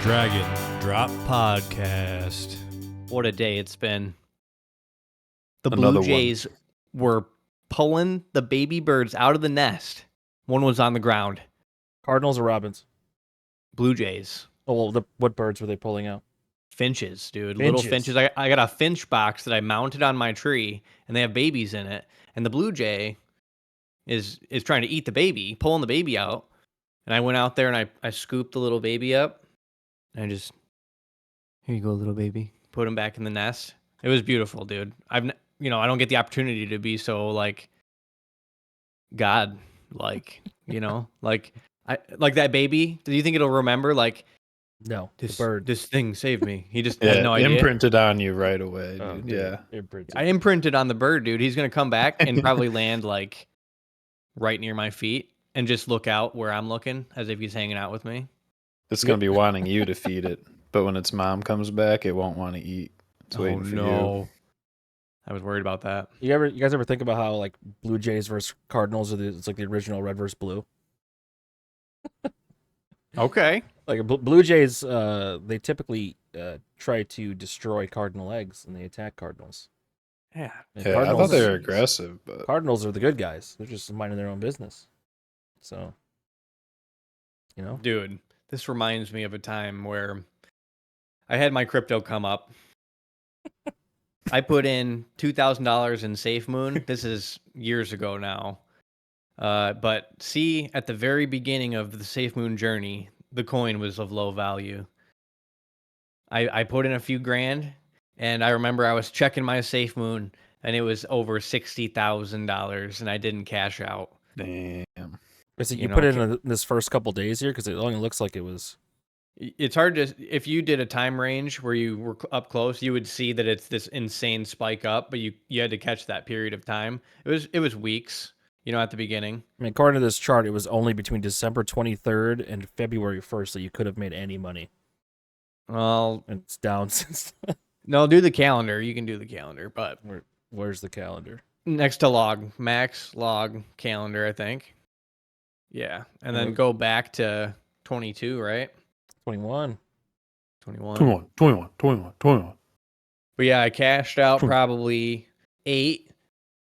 Dragon Drop Podcast. What a day it's been. The Another Blue Jays were pulling the baby birds out of the nest. One was on the ground. Cardinals or Robins? Blue Jays. Oh, well, what birds were they pulling out? Finches, dude. Little finches. I got a finch box that I mounted on my tree, and they have babies in it. And the Blue Jay is trying to eat the baby, pulling the baby out. And I went out there and I scooped the little baby up. And I just, here you go, little baby. Put him back in the nest. It was beautiful, dude. I don't get the opportunity to be so like God, like, like that baby. Do you think it'll remember like? No, This bird. This thing saved me. He just had no idea. Imprinted on you right away. Oh, Dude. dude. Yeah. Imprinted. I imprinted on the bird, dude. He's gonna come back and probably land like right near my feet and just look out where I'm looking as if he's hanging out with me. It's going to be wanting you to feed it. But when its mom comes back, it won't want to eat. It's waiting for you. I was worried about that. You guys ever think about how like Blue Jays versus Cardinals it's like the original red versus blue? Okay. Like Blue Jays, they typically try to destroy Cardinal eggs and they attack Cardinals. Yeah. And Yeah, I thought they were aggressive, but Cardinals are the good guys. They're just minding their own business. So, Dude, this reminds me of a time where I had my crypto come up. I put in $2,000 in SafeMoon. This is years ago now. But see, at the very beginning of the SafeMoon journey, the coin was of low value. I put in a few grand, and I remember I was checking my SafeMoon, and it was over $60,000, and I didn't cash out. damn. is it you put it in this first couple days here because it only looks like it was. It's hard to, if you did a time range where you were up close, you would see that it's this insane spike up, but you had to catch that period of time. It was weeks, at the beginning. I mean, according to this chart, it was only between December 23rd and February 1st that you could have made any money. Well, And it's down since. no, do the calendar. You can do the calendar, but Where's the calendar? next to max log calendar, I think. Yeah, and then go back to 22, right? 21. 21. 21. But yeah, I cashed out probably 8,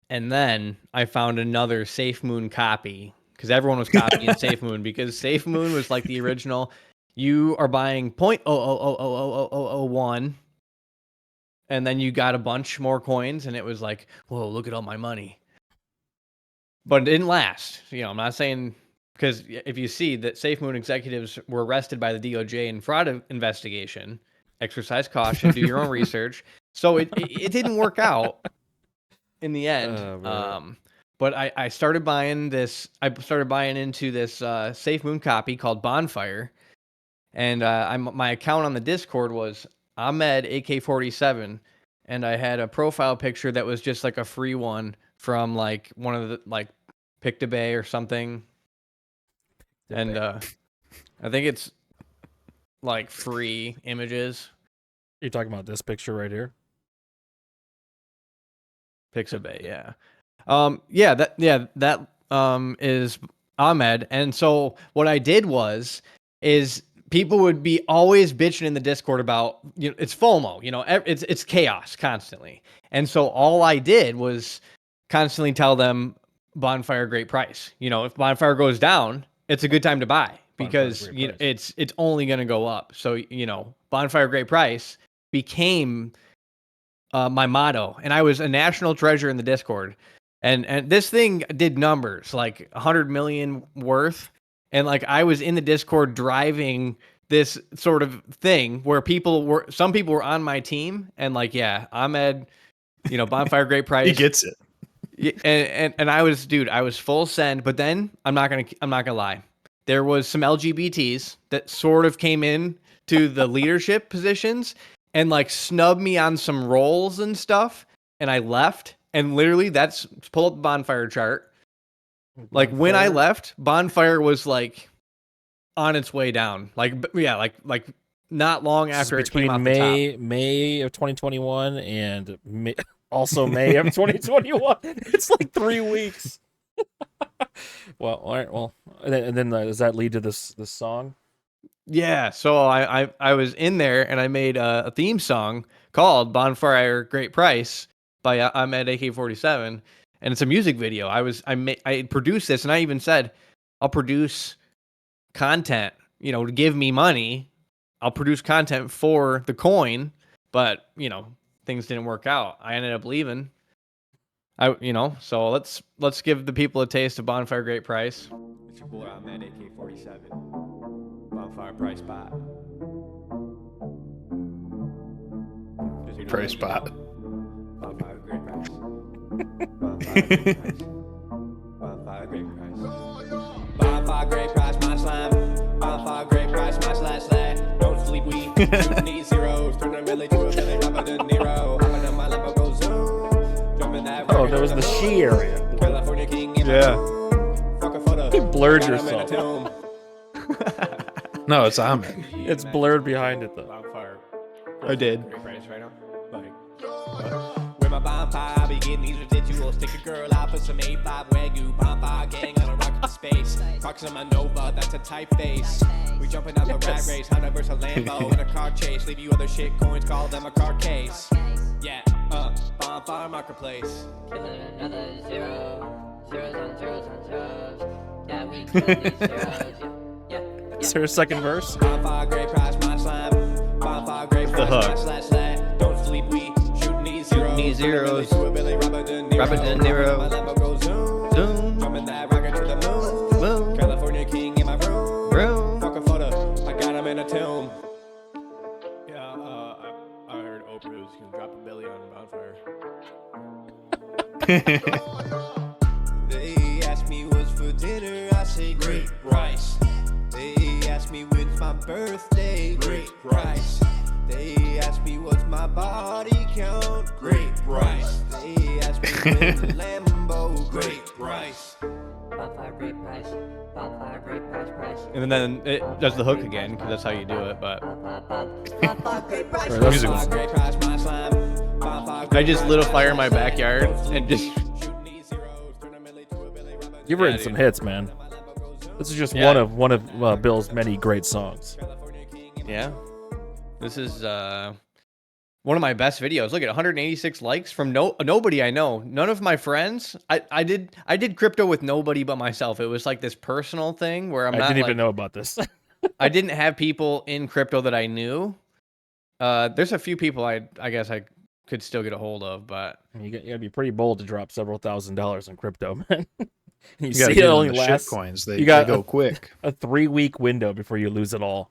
and then I found another SafeMoon copy because everyone was copying SafeMoon because SafeMoon was like the original. You are buying 0.0000001, and then you got a bunch more coins, and it was like, whoa, look at all my money. But it didn't last. I'm not saying, because if you see that SafeMoon executives were arrested by the DOJ in fraud investigation, exercise caution, do your own research. So it didn't work out in the end. But I started buying this. I started buying into this SafeMoon copy called Bonfire, and my account on the Discord was Ahmed AK-47, and I had a profile picture that was just like a free one from like one of the like Pictobay or something. And I think it's like free images. You're talking about this picture right here? Pixabay, yeah. That is Ahmed. And so what I did is people would be always bitching in the Discord about, it's FOMO, it's chaos constantly. And so all I did was constantly tell them Bonfire, great price. If Bonfire goes down, it's a good time to buy because it's only going to go up. So, Bonfire, great price became my motto, and I was a national treasure in the Discord. And this thing did numbers like 100 million worth. And like I was in the Discord driving this sort of thing where some people were on my team and like, yeah, Ahmed, Bonfire, great price. He gets it. And I was full send, but then I'm not gonna lie. There was some LGBTs that sort of came in to the leadership positions and like snubbed me on some roles and stuff. And I left, and literally pull up the Bonfire chart. Like when I left, Bonfire was like on its way down. Like not long after it came off the top. May of 2021 and also May of 2021. It's like 3 weeks. Well, all right. Well, and then does that lead to this song? Yeah, so I was in there and I made a theme song called "Bonfire Great Price" by I'm at AK-47, and it's a music video. I produced this, and I even said I'll produce content, to give me money. I'll produce content for the coin, but things didn't work out. I ended up leaving. So let's give the people a taste of Bonfire Great Price. It's your boy, I'm at AK-47. Bonfire Price Spot. Price spot. Bonfire Great Price. Bonfire Great Price. Bonfire Great Price. Bonfire Great Price, my slime. Bonfire Great Price, my slash. Don't sleep, we shooting these zeros. Turn a milli to a Billy Robert De Niro. Hopping on my Lambo, go zoom. Jumping that Oh, there was the she area. California King in Yeah. You blurred yourself. No, it's Ahmed. It's blurred behind it though. Bonfire. I did. Great Price right now. With my bonfire, I be getting these residuals. Take a girl out for some A5 Wagyu. Bonfire gang on a rocket to space. Proxima Nova, that's a typeface. We jumping out the rat race, Honda versus a Lambo in a car chase. Leave you other shit coins, call them a car case. Yeah, bonfire marketplace. Killing another zero. Zeros on zeros on zeros. Yeah, we kill these zeros. Yeah. Is there a second verse? Bonfire Great Price, my slime. Bonfire Great Price, my slash. Don't sleep, we shooting these zeros. To a Billy Robert De Niro. My Lambo goes zoom. Jumping that rocket to the moon. California King in my room. Fuck a photo, I got him in a tomb. Yeah, I heard Oprah was gonna drop a Billy on Bonfire. They asked me what's for dinner, I say great price. They asked me when's my birthday, great price. They asked me what's my body count, great price. They asked me when's Lambo, great price. Bonfire Great Price. Bonfire Great Price. And then it does the hook again, because that's how you do it, but Bonfire Great Price. Music. I just lit a fire in my backyard and just... You've written some hits, man. This is just one of Bill's many great songs. Yeah. This is one of my best videos. Look at 186 likes from nobody I know. None of my friends. I did crypto with nobody but myself. It was like this personal thing where I didn't even know about this. I didn't have people in crypto that I knew. There's a few people I guess I could still get a hold of, but You gotta be pretty bold to drop several $1,000s in crypto, man. You gotta see, get it on only the lasts shit coins. you They got go quick. a 3-week window before you lose it all.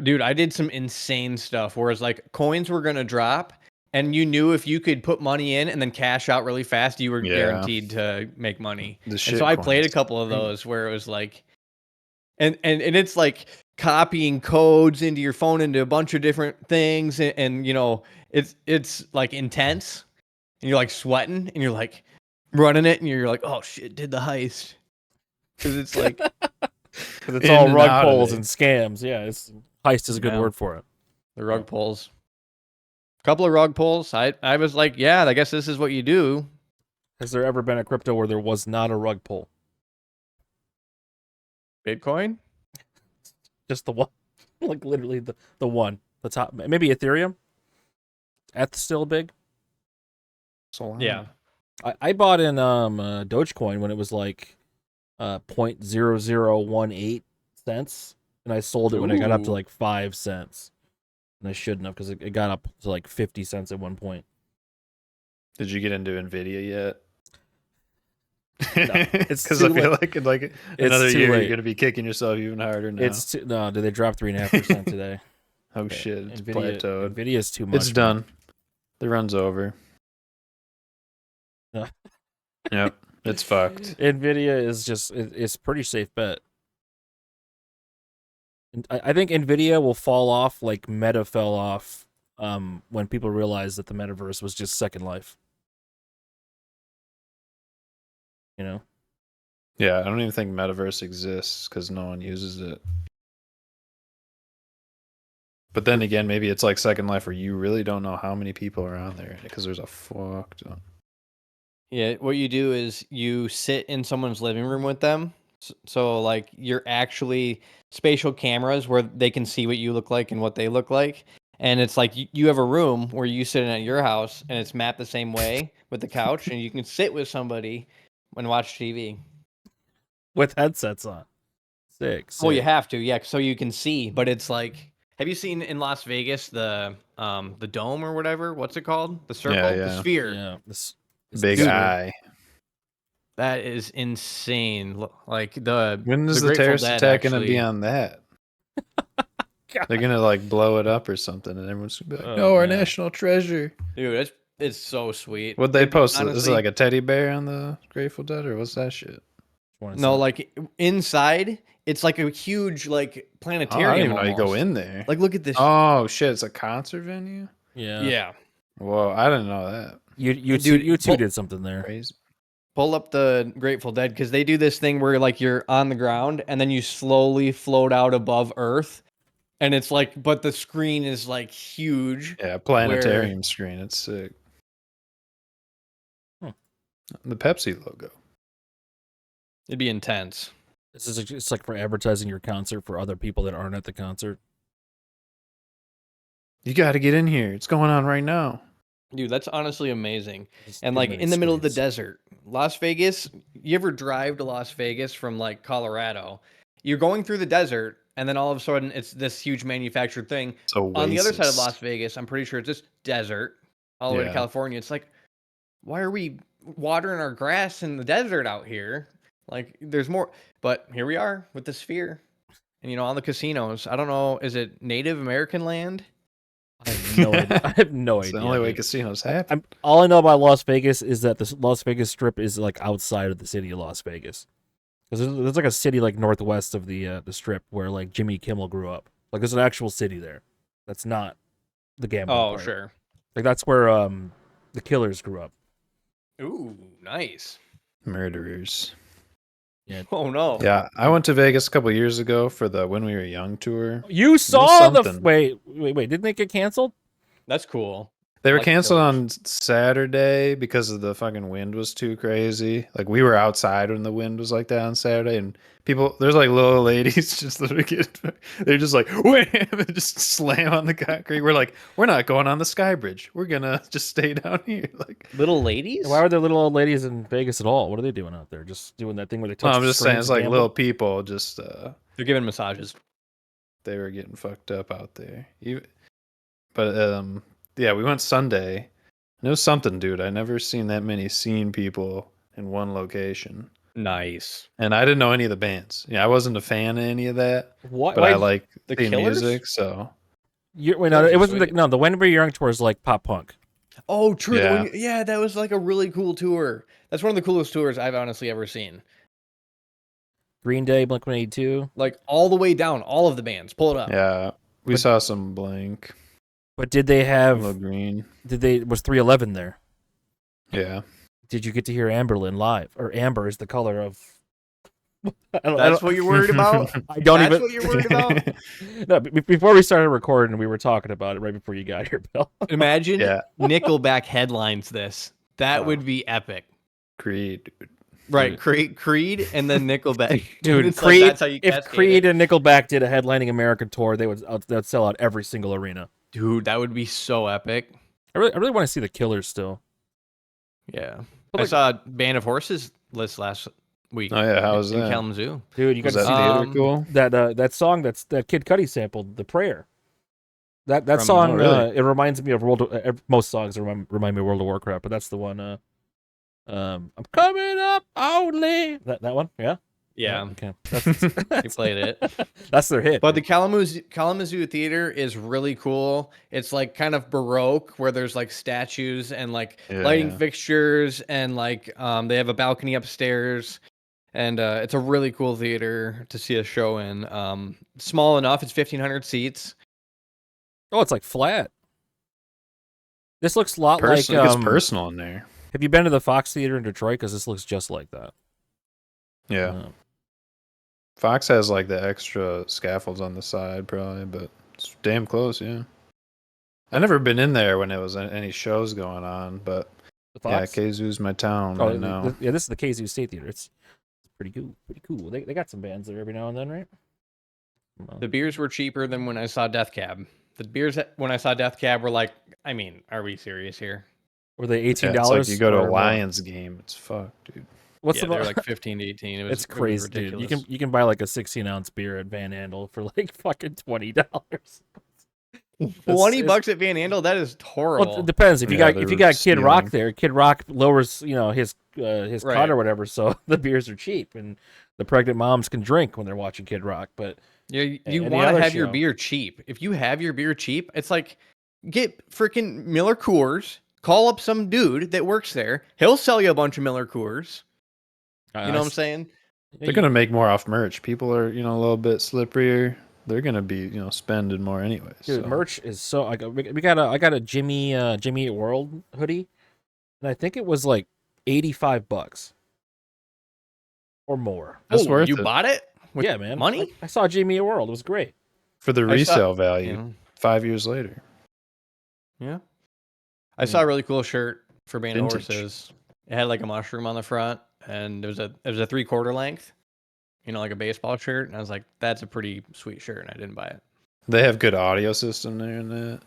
dude, I did some insane stuff. Whereas like coins were gonna drop, and you knew if you could put money in and then cash out really fast, you were Yeah. guaranteed to make money. The And shit so I played a coins. couple of those where it was like, and it's like copying codes into your phone into a bunch of different things, and it's like intense, and you're like sweating, and you're like running it, and you're like, oh shit, did the heist, because it's like 'Cause it's In all and rug out of pulls it. and scams. Yeah, heist is a good Yeah. word for it. the rug pulls. Couple of rug pulls. I was like, yeah, I guess this is what you do. Has there ever been a crypto where there was not a rug pull? Bitcoin. Just the one, like literally the one, the top. Maybe Ethereum. That's still big. Yeah. I bought in Dogecoin when it was like 0.0018 cents, and I sold it when it got up to Ooh. like 5 cents, and I shouldn't have because it got up to like 50 cents at one point. Did you get into Nvidia yet? it's Because too I feel late. like in like It's another too year late. you're gonna be kicking yourself even harder now. It's no. Did they drop 3.5% today? Oh shit, it's Nvidia, plateaued. Nvidia's too much. It's done. The run's over. Yeah. Yep, it's fucked. Nvidia is just it's pretty safe bet. And I think Nvidia will fall off like Meta fell off when people realized that the metaverse was just Second Life. You know? Yeah, I don't even think Metaverse exists because no one uses it. But then again, maybe it's like Second Life where you really don't know how many people are on there because there's a fuck ton. Yeah, what you do is you sit in someone's living room with them. So like you're actually spatial cameras where they can see what you look like and what they look like. And it's like you have a room where you sit in at your house and it's mapped the same way with the couch and you can sit with somebody and watch TV. With headsets on. Sick. Well, you have to, yeah, so you can see. But it's like, have you seen in Las Vegas the dome or whatever? What's it called? The circle, the yeah. sphere. Yeah. This Big eye. That is insane. Like the When is the Grateful terrorist Dead attack gonna be actually- on that? God. They're gonna like blow it up or something, and everyone's gonna be like, Oh, "No, our man. national treasure." Dude, it's so sweet. What they post? Is it honestly- like a teddy bear on the Grateful Dead, or what's that shit? No, like inside, it's like a huge like Oh, I planetarium. didn't even know you go almost. in there. Like, look at this. Oh shit, it's a concert venue. Yeah. Yeah. Whoa, I didn't know that. You Dude, two did something there. Crazy. Pull up the Grateful Dead because they do this thing where like you're on the ground and then you slowly float out above Earth, and it's like, but the screen is like huge. Yeah, planetarium screen. It's sick. The Pepsi logo. It'd be intense. This is it's like for advertising your concert for other people that aren't at the concert. You got to get in here. It's going on right now. Dude, that's honestly amazing. Just And give like them in the middle of the experience. desert, Las Vegas, you ever drive to Las Vegas from like Colorado? You're going through the desert, and then all of a sudden it's this huge manufactured thing. It's a On the other side of oasis. Las Vegas, I'm pretty sure it's just desert all the way to Yeah. California. It's like, why are we watering our grass in the desert out here? Like, there's more. But here we are with the sphere. And, you know, on the casinos, I don't know, is it Native American land? I have no idea. I have no It's idea. the only way dude. casinos happen. All I know about Las Vegas is that the Las Vegas Strip is like outside of the city of Las Vegas. Because there's like a city like northwest of the Strip where like Jimmy Kimmel grew up. Like there's an actual city there. That's not the gambling Oh, part. sure. Like that's where the Killers grew up. Ooh, nice. Murderers. Oh, no. Yeah, I went to Vegas a couple years ago for the When We Were Young tour. You saw the something. wait. Didn't they get canceled? That's cool. They were Like canceled Killers. on Saturday because of the fucking wind was too crazy. Like we were outside when the wind was like that on Saturday, and people, there's like little ladies just literally they're just like wham, and just slam on the concrete. We're like, we're not going on the Sky Bridge. We're gonna just stay down here. Like, Little ladies? Why are there little old ladies in Vegas at all? What are they doing out there? Just doing that thing where they touch no, I'm the just saying, strings it's and like gamble? little people just They're giving massages. they were getting fucked up out there. But yeah, we went Sunday. And it was something, dude. I never seen that many scene people in one location. Nice. And I didn't know any of the bands. Yeah, I wasn't a fan of any of that. What? But I like the the Killers? music, so Wait, no, Those it are wasn't. sweet. The When We Were Young tour is like pop punk. Oh, true. Yeah. Yeah, that was like a really cool tour. That's one of the coolest tours I've honestly ever seen. Green Day, Blink-182. Like all the way down, all of the bands. Pull it up. yeah. We But- saw some Blank, But did they have? Little Green. Was 311 there? Yeah. Did you get to hear Amberlynn live? Or Amber is the color of. That's what you're worried about? I don't That's even. what you're worried about? No, before we started recording, we were talking about it right before you got here, Bill. Imagine Yeah. Nickelback headlines this. That Oh. would be epic. Creed. Right, Creed and then Nickelback. Dude, It's like, Creed. that's how you If cascade Creed it. and Nickelback did a headlining American tour, they'd sell out every single arena. Dude, that would be so epic. I really want to see the Killers still. Yeah. But I like- saw Band of Horses list last week. Oh yeah, how was in that? Kalamazoo. Dude, you got Was to that see theater cool? that song that Kid Cudi sampled, "The Prayer." That From- song, oh, really? it reminds me of most songs remind me of World of Warcraft, but that's the one. I'm coming up only that one, yeah. Yeah, Okay. you played it. That's their hit. But the Kalamazoo Theater is really cool. It's like kind of Baroque, where there's like statues and like lighting Yeah. fixtures, and like they have a balcony upstairs, and it's a really cool theater to see a show in. Small enough, it's 1,500 seats. oh, it's like flat. This looks a lot Personal, like. it's personal in there. Have you been to the Fox Theater in Detroit? Because this looks just like that. Yeah. Fox has like the extra scaffolds on the side, probably, but it's damn close. Yeah. I never been in there when it was any shows going on, but The yeah, Fox? Kazoo's my town. Oh, I know. yeah, this is the KZU State Theater. It's Pretty cool. They got some bands there every now and then, right? The beers were cheaper than when I saw Death Cab. The beers when I saw Death Cab were like, I mean, are we serious here? Were they $18? It's like you go to or a more? Lions game. It's fucked, dude. What's Yeah, the they were like 15 to 18. It was It's crazy, it was dude. ridiculous. You can buy like a 16-ounce beer at Van Andel for like fucking $20. $20 at Van Andel. That is horrible. Well, it depends. If you Yeah, got they're Kid Rock stealing. there, Kid Rock lowers his Right. cut or whatever, so the beers are cheap and the pregnant moms can drink when they're watching Kid Rock. But you any want to other have your show. beer cheap. If you have your beer cheap, it's like get freaking Miller Coors. Call up some dude that works there. He'll sell you a bunch of Miller Coors. You know what I'm saying? They're gonna make more off merch. People are, a little bit slipperier. They're gonna be, spending more anyway. Dude, so. merch is so. I got a Jimmy Eat World hoodie, and I think it was like $85 or more. That's worth you it. bought it? With Yeah, man. Money? I saw Jimmy Eat World. It was great. For the I saw- resale value, Yeah. 5 years later. Yeah. I saw a really cool shirt for Band of Vintage. Horses. It had like a mushroom on the front, and it was a 3/4 length, like a baseball shirt. And I was like, that's a pretty sweet shirt, and I didn't buy it. They have good audio system there in that.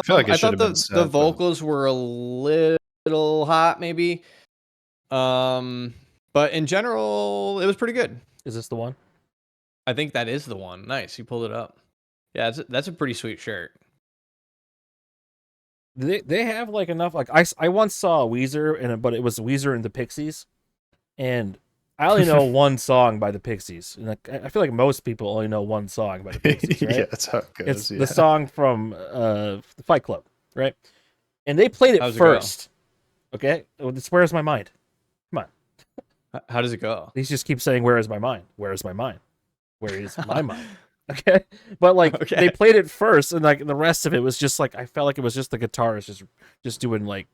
feel like it I should thought have been the set, but- vocals were a little hot, maybe. But in general, it was pretty good. Is this the one? I think that is the one. Nice, you pulled it up. Yeah, that's a pretty sweet shirt. They have like enough. Like I once saw Weezer, but it was Weezer and the Pixies, and I only know one song by the Pixies. And I feel like most people only know one song by the Pixies, right? Yeah, that's how it goes. It's yeah. the song from the Fight Club, right? And they played it How's it go? first. Okay, it's Where Is My Mind? Come on, How does it go? these just keep saying Where Is My Mind? Where is my mind? Where is my mind? Okay, but like Okay. they played it first, and like the rest of it was just like I felt like it was just the guitarist just doing like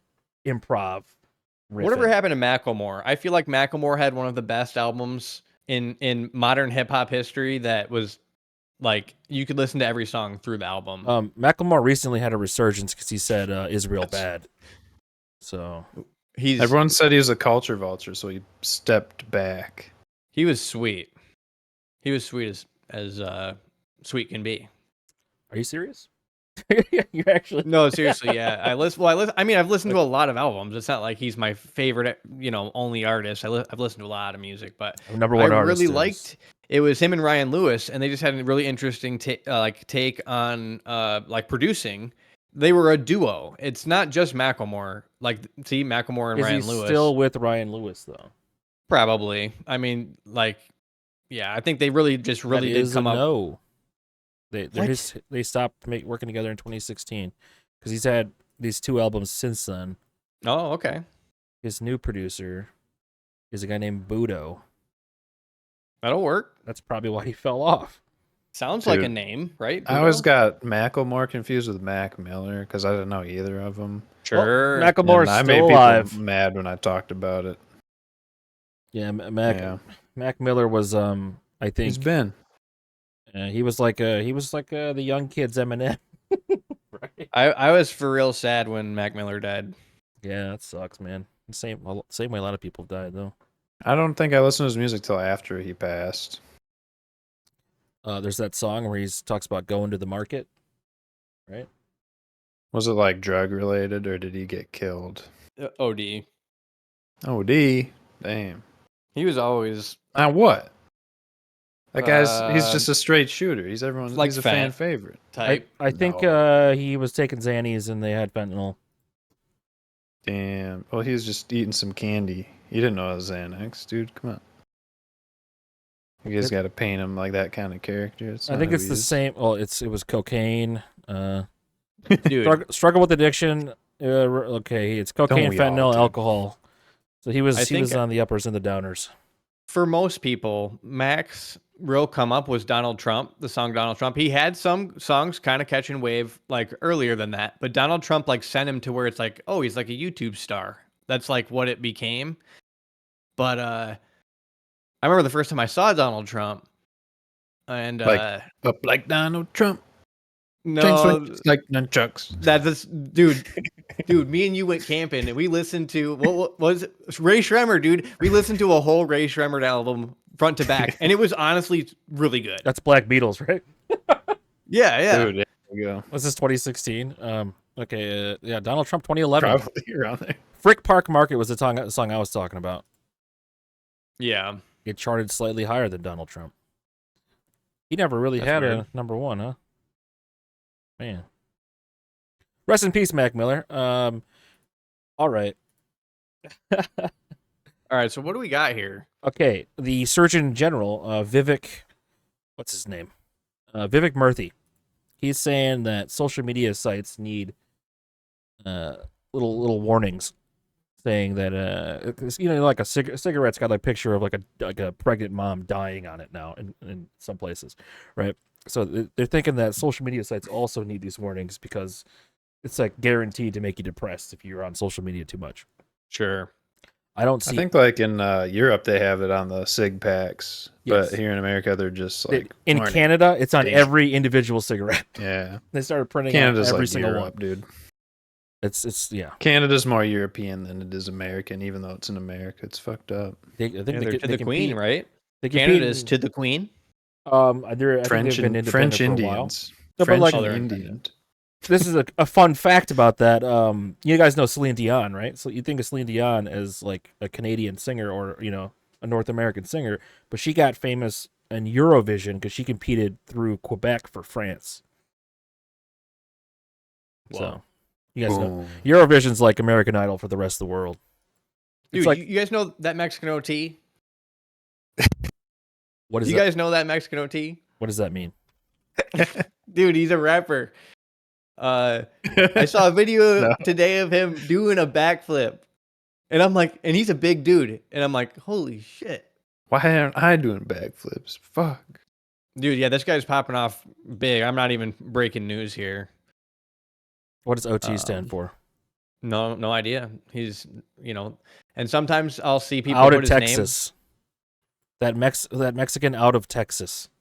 improv. Whatever riffing. happened to Macklemore? I feel like Macklemore had one of the best albums in modern hip hop history. That was like you could listen to every song through the album. Macklemore recently had a resurgence because he said Israel bad. So Everyone said he was a culture vulture, so he stepped back. he was sweet. He was sweet as sweet can be. are you serious? You actually No, seriously, yeah. I mean, I've listened to a lot of albums. It's not like he's my favorite, only artist. I've listened to a lot of music, but number one I artist really is- liked. It was him and Ryan Lewis, and they just had a really interesting take on producing. They were a duo. It's not just Macklemore. Like, see, Macklemore and Is Ryan he Lewis. still with Ryan Lewis though? Probably. I mean, yeah, I think they really That did is come a up. no. They What? they stopped working together in 2016 because he's had these two albums since then. Oh, okay. His new producer is a guy named Budo. That'll work. That's probably why he fell off. Sounds like a Dude, name, right? I always Budo? got Macklemore confused with Mac Miller because I didn't know either of them. Sure. Well, Macklemore's I made still people alive. mad when I talked about it. Yeah, Mac Yeah. Mac Miller was I think He's been. he was like the young kids Eminem. Right? I was for real sad when Mac Miller died. Yeah, that sucks, man. Same way a lot of people have died though. I don't think I listened to his music till after he passed. There's that song where he talks about going to the market, right? Was it like drug related or did he get killed? OD. OD? Damn. He was always Now what? That guy's he's Uh, just a straight shooter. He's like he's a fan fat. favorite. type. I think he was taking Xannies and they had fentanyl. Damn. Well, he was just eating some candy. He didn't know it was Xanax, dude. Come on. You guys got to paint him like that kind of character. It's I not think who it's he the is. same. Well, it was cocaine. Dude, Struggle with addiction. Okay, it's cocaine, we all, fentanyl, dude? alcohol. So he was I think- on the uppers and the downers. for most people, Mac's real come up was Donald Trump, the song Donald Trump. He had some songs kind of catching wave like earlier than that, but Donald Trump like sent him to where it's like, oh, he's like a YouTube star. That's like what it became. But I remember the first time I saw Donald Trump, and Up like Donald Trump. No, like nunchucks. that's dude. Dude, me and you went camping and we listened to what was it? Ray Shremmer, dude. We listened to a whole Ray Shremmer album front to back, and it was honestly really good. That's Black Beatles, right? Yeah. Dude, there you go. Was this 2016? Okay, yeah, Donald Trump 2011. Probably around there. Frick Park Market was the song I was talking about. Yeah. It charted slightly higher than Donald Trump. He never really That's had weird. a number one, huh? Man. Rest in peace, Mac Miller. All right. All right. So what do we got here? Okay, the Surgeon General, Vivek, what's his name? Vivek Murthy. He's saying that social media sites need little warnings, saying that like a cigarette's got a picture of like a pregnant mom dying on it now in some places, right? So they're thinking that social media sites also need these warnings because it's like guaranteed to make you depressed if you're on social media too much. Sure. I don't see. I think like in Europe they have it on the cig packs, Yes. but here in America they're just like in warning. Canada, it's on Danger. every individual cigarette. Yeah, They started printing Canada's on every like single Europe, one. dude. It's yeah. Canada's more European than it is American, even though it's in America. It's fucked up. I think Yeah, they, they're to they the queen, compete. right? They compete Canada's in- to the queen. I think they've been independent French for a while. Indians. No, but French like- and Oh, they're Indians. This is a fun fact about that. You guys know Celine Dion, right? So you think of Celine Dion as like a Canadian singer or a North American singer, but she got famous in Eurovision because she competed through Quebec for France. So Wow. you guys know Boom. Eurovision's like American Idol for the rest of the world. Dude, It's like you guys know that Mexican OT? what is You that? guys know that Mexican OT? What does that mean? Dude, he's a rapper. I saw a video No. today of him doing a backflip. And I'm like, and he's a big dude. And I'm like, holy shit. Why aren't I doing backflips? Fuck. Dude, yeah, this guy's popping off big. I'm not even breaking news here. What does OT stand Um, for? No idea. He's, and sometimes I'll see people Out put of his Texas. That Mexican out of Texas. name.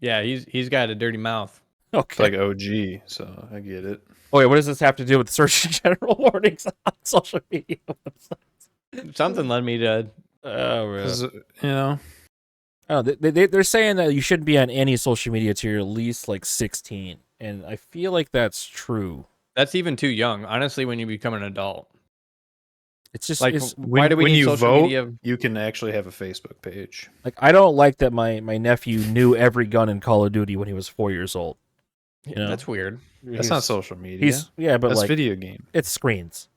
Yeah, he's got a dirty mouth. Okay. It's like OG, so I get it. Oh wait, what does this have to do with Surgeon General warnings on social media websites? Something led me to. Oh, really? 'Cause, you know, Oh, they're saying that you shouldn't be on any social media till you're at least like 16, and I feel like that's true. That's even too young. Honestly, when you become an adult, It's just like, it's, why do we when need you social vote, media? you can actually have a Facebook page. like I don't like that my nephew knew every gun in Call of Duty when he was 4 years old. You know? That's weird. That's not social media. He's but That's like video game. it's screens.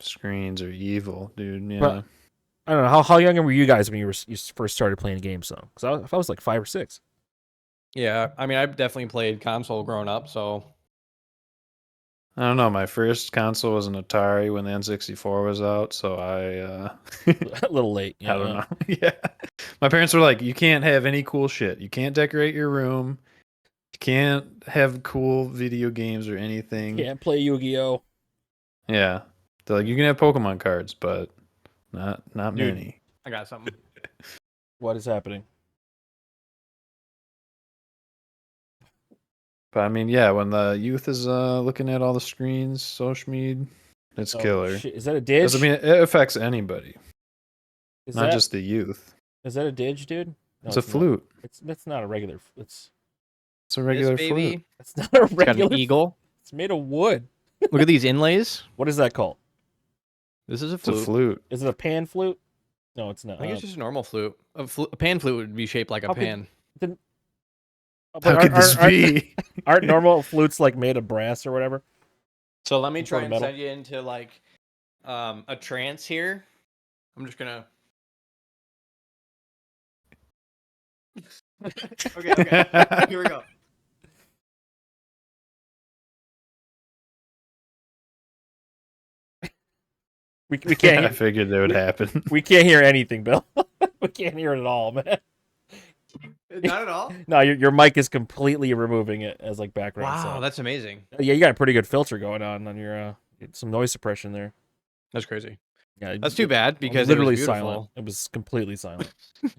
Screens are evil, dude. Yeah. But- I don't know how young were you guys when you first started playing games though? Because if I was like 5 or 6. Yeah, I mean, I've definitely played console growing up, so I don't know. My first console was an Atari when the N64 was out, so I A little late. I don't know. Yeah. My parents were like, you can't have any cool shit. You can't decorate your room. You can't have cool video games or anything. Can't play Yu-Gi-Oh. Yeah. They're like, you can have Pokemon cards, but not Dude. many. I got something. What is happening? But I mean, yeah, when the youth is looking at all the screens, social media, it's Oh, killer. shit. Is that a dig? 'Cause, I mean, it affects anybody, Is not that, just the youth. Is that a dig, dude? No, It's a not. flute. That's not a regular. It's It's a regular This flute. baby, It's not a it's got regular. an eagle. It's made of wood. Look at these inlays. What is that called? This is a It's a flute. flute. Is it a pan flute? No, it's not. I think it's just a normal flute. A pan flute would be shaped like a How could- pan. But How could this be? Aren't normal flutes like made of brass or whatever? So let me It's try on and metal. send you into like a trance here. I'm just gonna. Okay. Here we go. We I can't figured that would happen. we can't hear anything, Bill. We can't hear it at all, man. Not at all. No, your mic is completely removing it as like background Wow, sound. that's amazing. Yeah, you got a pretty good filter going on your some noise suppression there. That's crazy. Yeah, That's too bad because literally it was beautiful. silent. It was completely silent.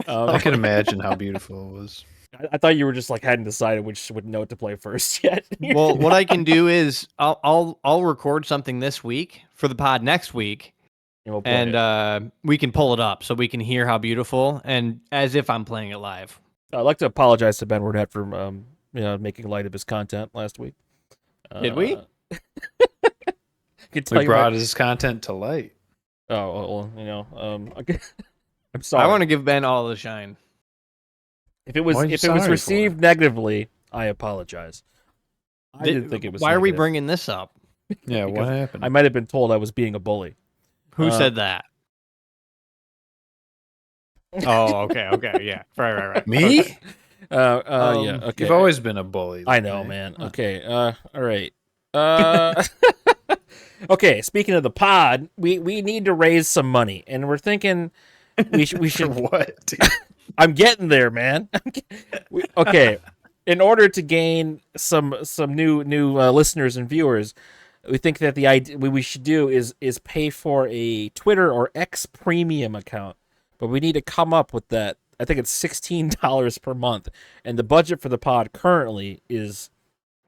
I can imagine how beautiful it was. I thought you were just like hadn't decided which note to play first yet. Well, what I can do is I'll record something this week for the pod next week, And we'll play it. and we can pull it up so we can hear how beautiful and as if I'm playing it live. I'd like to apologize to Ben Burnett for making light of his content last week. Did we? Could tell We you brought his content to light. well, I'm sorry. I want to give Ben all the shine. If it was What are you sorry for? received negatively, I apologize. I didn't think it was. Why are we negative. bringing this up? Yeah, what Because happened? I might have been told I was being a bully. Who said that? Oh, okay, yeah, right. Me? Yeah, okay. You've always been a bully. I know, right? man. Okay, all right. Okay, speaking of the pod, we need to raise some money, and we're thinking we For should. what? Dude? I'm getting there, man. Okay, in order to gain some new listeners and viewers, we think that the idea what we should do is pay for a Twitter or X premium account, but we need to come up with that. I think it's $16 per month, and the budget for the pod currently is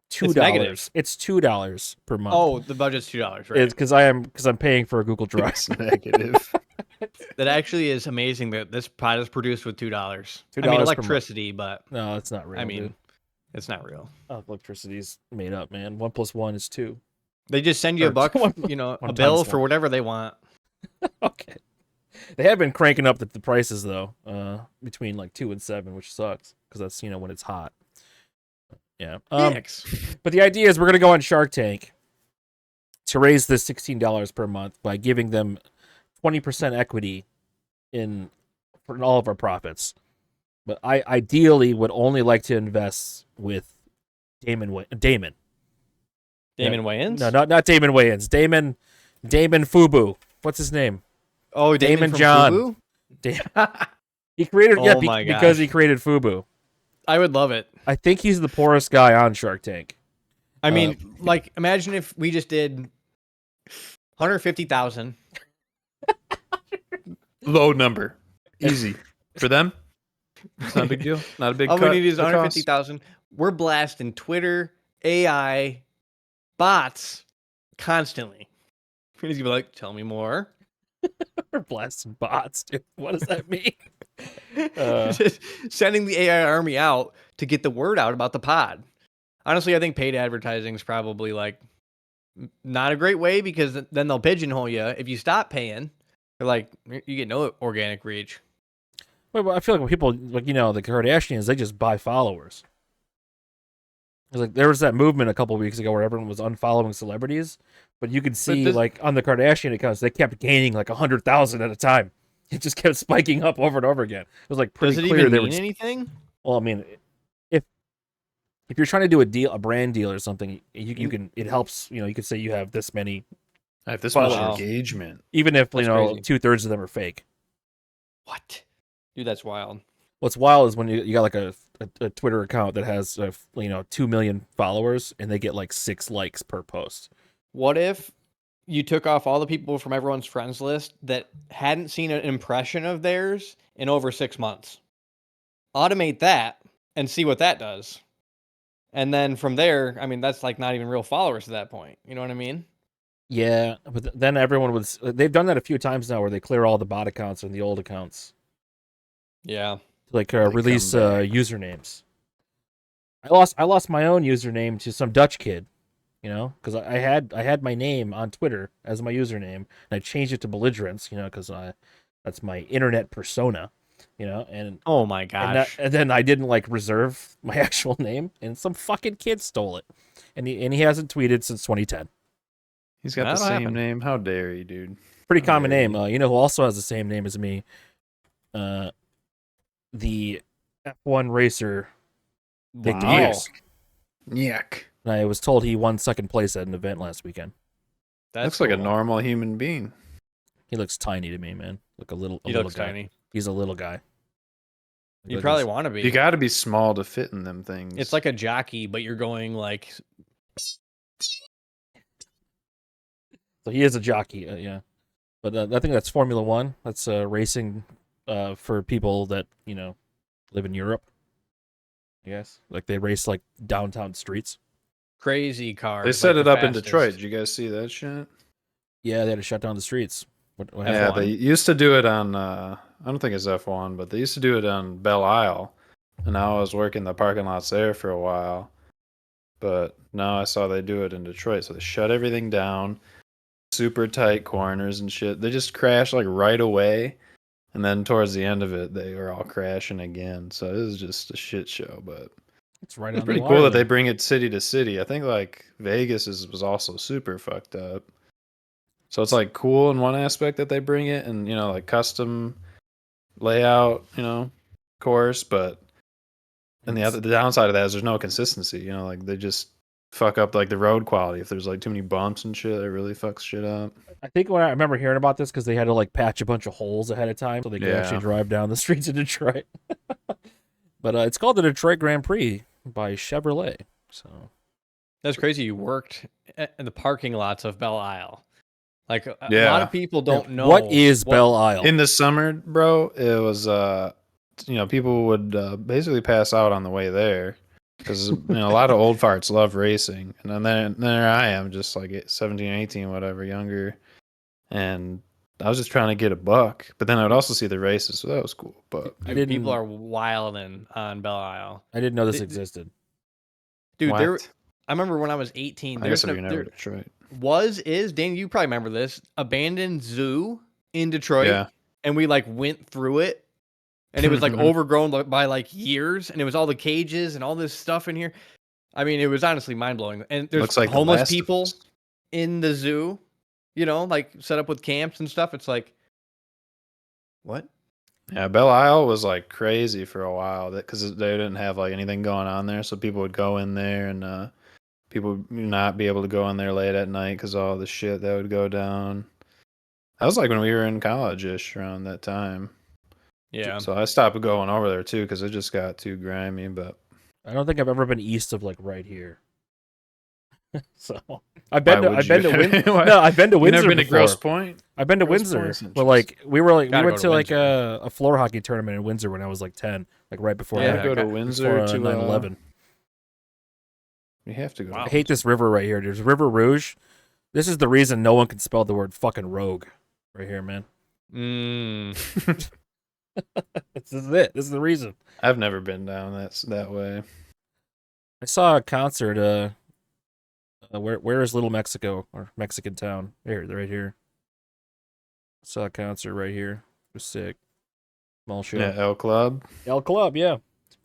$2. negative. It's $2 per month. Oh, the budget's $2, right? It's because I'm paying for a Google Drive. It's negative. That actually is amazing that this pod is produced with $2. I $2 mean, per month. electricity, but No, it's not real. I mean, dude. it's not real. Electricity's made up, man. 1 + 1 is 2. They just send you Or a buck, one- a one bill times for one. whatever they want. Okay. They have been cranking up the prices though, between like 2 and 7, which sucks because that's when it's hot. Yeah. Dicks. But the idea is we're gonna go on Shark Tank to raise this $16 per month by giving them 20% equity for all of our profits. But I ideally would only like to invest with Damon. Damon Wayans? No, not Damon Wayans. Damon Fubu. What's his name? Oh, Damon from John. Fubu? He created Oh my because gosh. he created Fubu. I would love it. I think he's the poorest guy on Shark Tank. I mean, like, imagine if we just did 150,000. Low number. Easy. For them, it's not a big deal. Not a big All cut. we need is of cost. 150,000. We're blasting Twitter, AI, bots constantly. We're just gonna be like, tell me more. We're blasting bots, dude. What does that mean? Just sending the AI army out to get the word out about the pod. Honestly, I think paid advertising is probably like not a great way because then they'll pigeonhole you. If you stop paying, they're like, you get no organic reach. Well, I feel like when people the Kardashians, they just buy followers. It was like there was that movement a couple of weeks ago where everyone was unfollowing celebrities, but you could see this- like on the Kardashian accounts they kept gaining like 100,000 at a time. It just kept spiking up over and over again. It was like pretty Does it clear even they mean were. anything? Well, I mean, if you're trying to do a brand deal or something, you can it helps. You could say you have this many, I have this Wow. much engagement. even if That's crazy. 2/3 of them are fake. What? Dude, that's wild. What's wild is when you got like a Twitter account that has 2 million followers and they get like 6 likes per post. What if you took off all the people from everyone's friends list that hadn't seen an impression of theirs in over 6 months? Automate that and see what that does. And then from there, I mean, that's like not even real followers at that point. You know what I mean? Yeah, but then everyone was. They've done that a few times now where they clear all the bot accounts and the old accounts. Yeah. Like They release come back. usernames. I lost my own username to some Dutch kid, because I had my name on Twitter as my username, and I changed it to Belligerentz, because that's my internet persona, and Oh my and, gosh. and then I didn't reserve my actual name, and some fucking kid stole it, and he hasn't tweeted since 2010. He's got the That'll same happen. name. How dare you, dude? Pretty common Very- name. You know who also has the same name as me? The F1 racer Victor Wow. Pierce. Yuck. And I was told he won second place at an event last weekend. That's Looks like a cool. normal human being. He looks tiny to me, man. Like a little He little looks guy. tiny. He's a little guy. You Like probably he's- want to be. You got to be small to fit in them things. It's like a jockey, but you're going like So he is a jockey, yeah. But I think that's Formula One. That's racing for people that live in Europe. I guess. Like they race like downtown streets. Crazy cars. They set like it the up in fastest. Detroit. Did you guys see that shit? Yeah, they had to shut down the streets. What happened? Yeah, F1? they used to do it on. I don't think it's F1, but they used to do it on Belle Isle, and I was working the parking lots there for a while. But now I saw they do it in Detroit, so they shut everything down, super tight corners and shit. They just crash like right away, and then towards the end of it, they were all crashing again. So it was just a shit show. But It's right it's on pretty the cool water that they there. bring it city to city. I think like Vegas was also super fucked up. So it's like cool in one aspect that they bring it, and like custom layout, course, but and the downside of that is there's no consistency. Like they just fuck up like the road quality. If there's like too many bumps and shit, it really fucks shit up. I think when I remember hearing about this because they had to like patch a bunch of holes ahead of time so they could actually Yeah. drive down the streets of Detroit. But it's called the Detroit Grand Prix by Chevrolet. So That's crazy. You worked in the parking lots of Belle Isle. Like a lot Yeah. of people don't know what is Belle Isle? In the summer, bro, it was people would basically pass out on the way there because a lot of old farts love racing, and then there I am, just like 17, 18, whatever, younger, and I was just trying to get a buck, but then I would also see the races, so that was cool. But Dude, people are wilding on Belle Isle. I didn't know this Th- existed. Dude, I what? remember when I was 18. I guess if There's you're never Detroit. is Dan, you probably remember this abandoned zoo in Detroit, Yeah. and we like went through it, and it was like overgrown by like years, and it was all the cages and all this stuff in here. I mean, it was honestly mind blowing. And there's Looks like The homeless Last of people Us. in the zoo, like set up with camps and stuff. It's like, what? Yeah, Belle Isle was like crazy for a while because they didn't have like anything going on there, so people would go in there and people would not be able to go in there late at night because all the shit that would go down. That was like when we were in college-ish around that time. Yeah. So I stopped going over there too because it just got too grimy. But I don't think I've ever been east of like right here. So I've been Why to would you? Windsor. Why- No, I've been to you Windsor never been to before. Grosse Pointe? I've been to Grosse Windsor, Pointe's but like we went Gotta go to to like Windsor. a floor hockey tournament in Windsor when I was like 10, like right before You Yeah, have to go to okay. Windsor to 9/11. You have to go. Wow. I hate this river right here. There's River Rouge. This is the reason no one can spell the word fucking rogue right here, man. This is it. This is the reason. I've never been down that way. I saw a concert. Where is Little Mexico or Mexican Town? Here, right here. I saw a concert right here. It was sick. Small show. Yeah, El Club. El Club, yeah.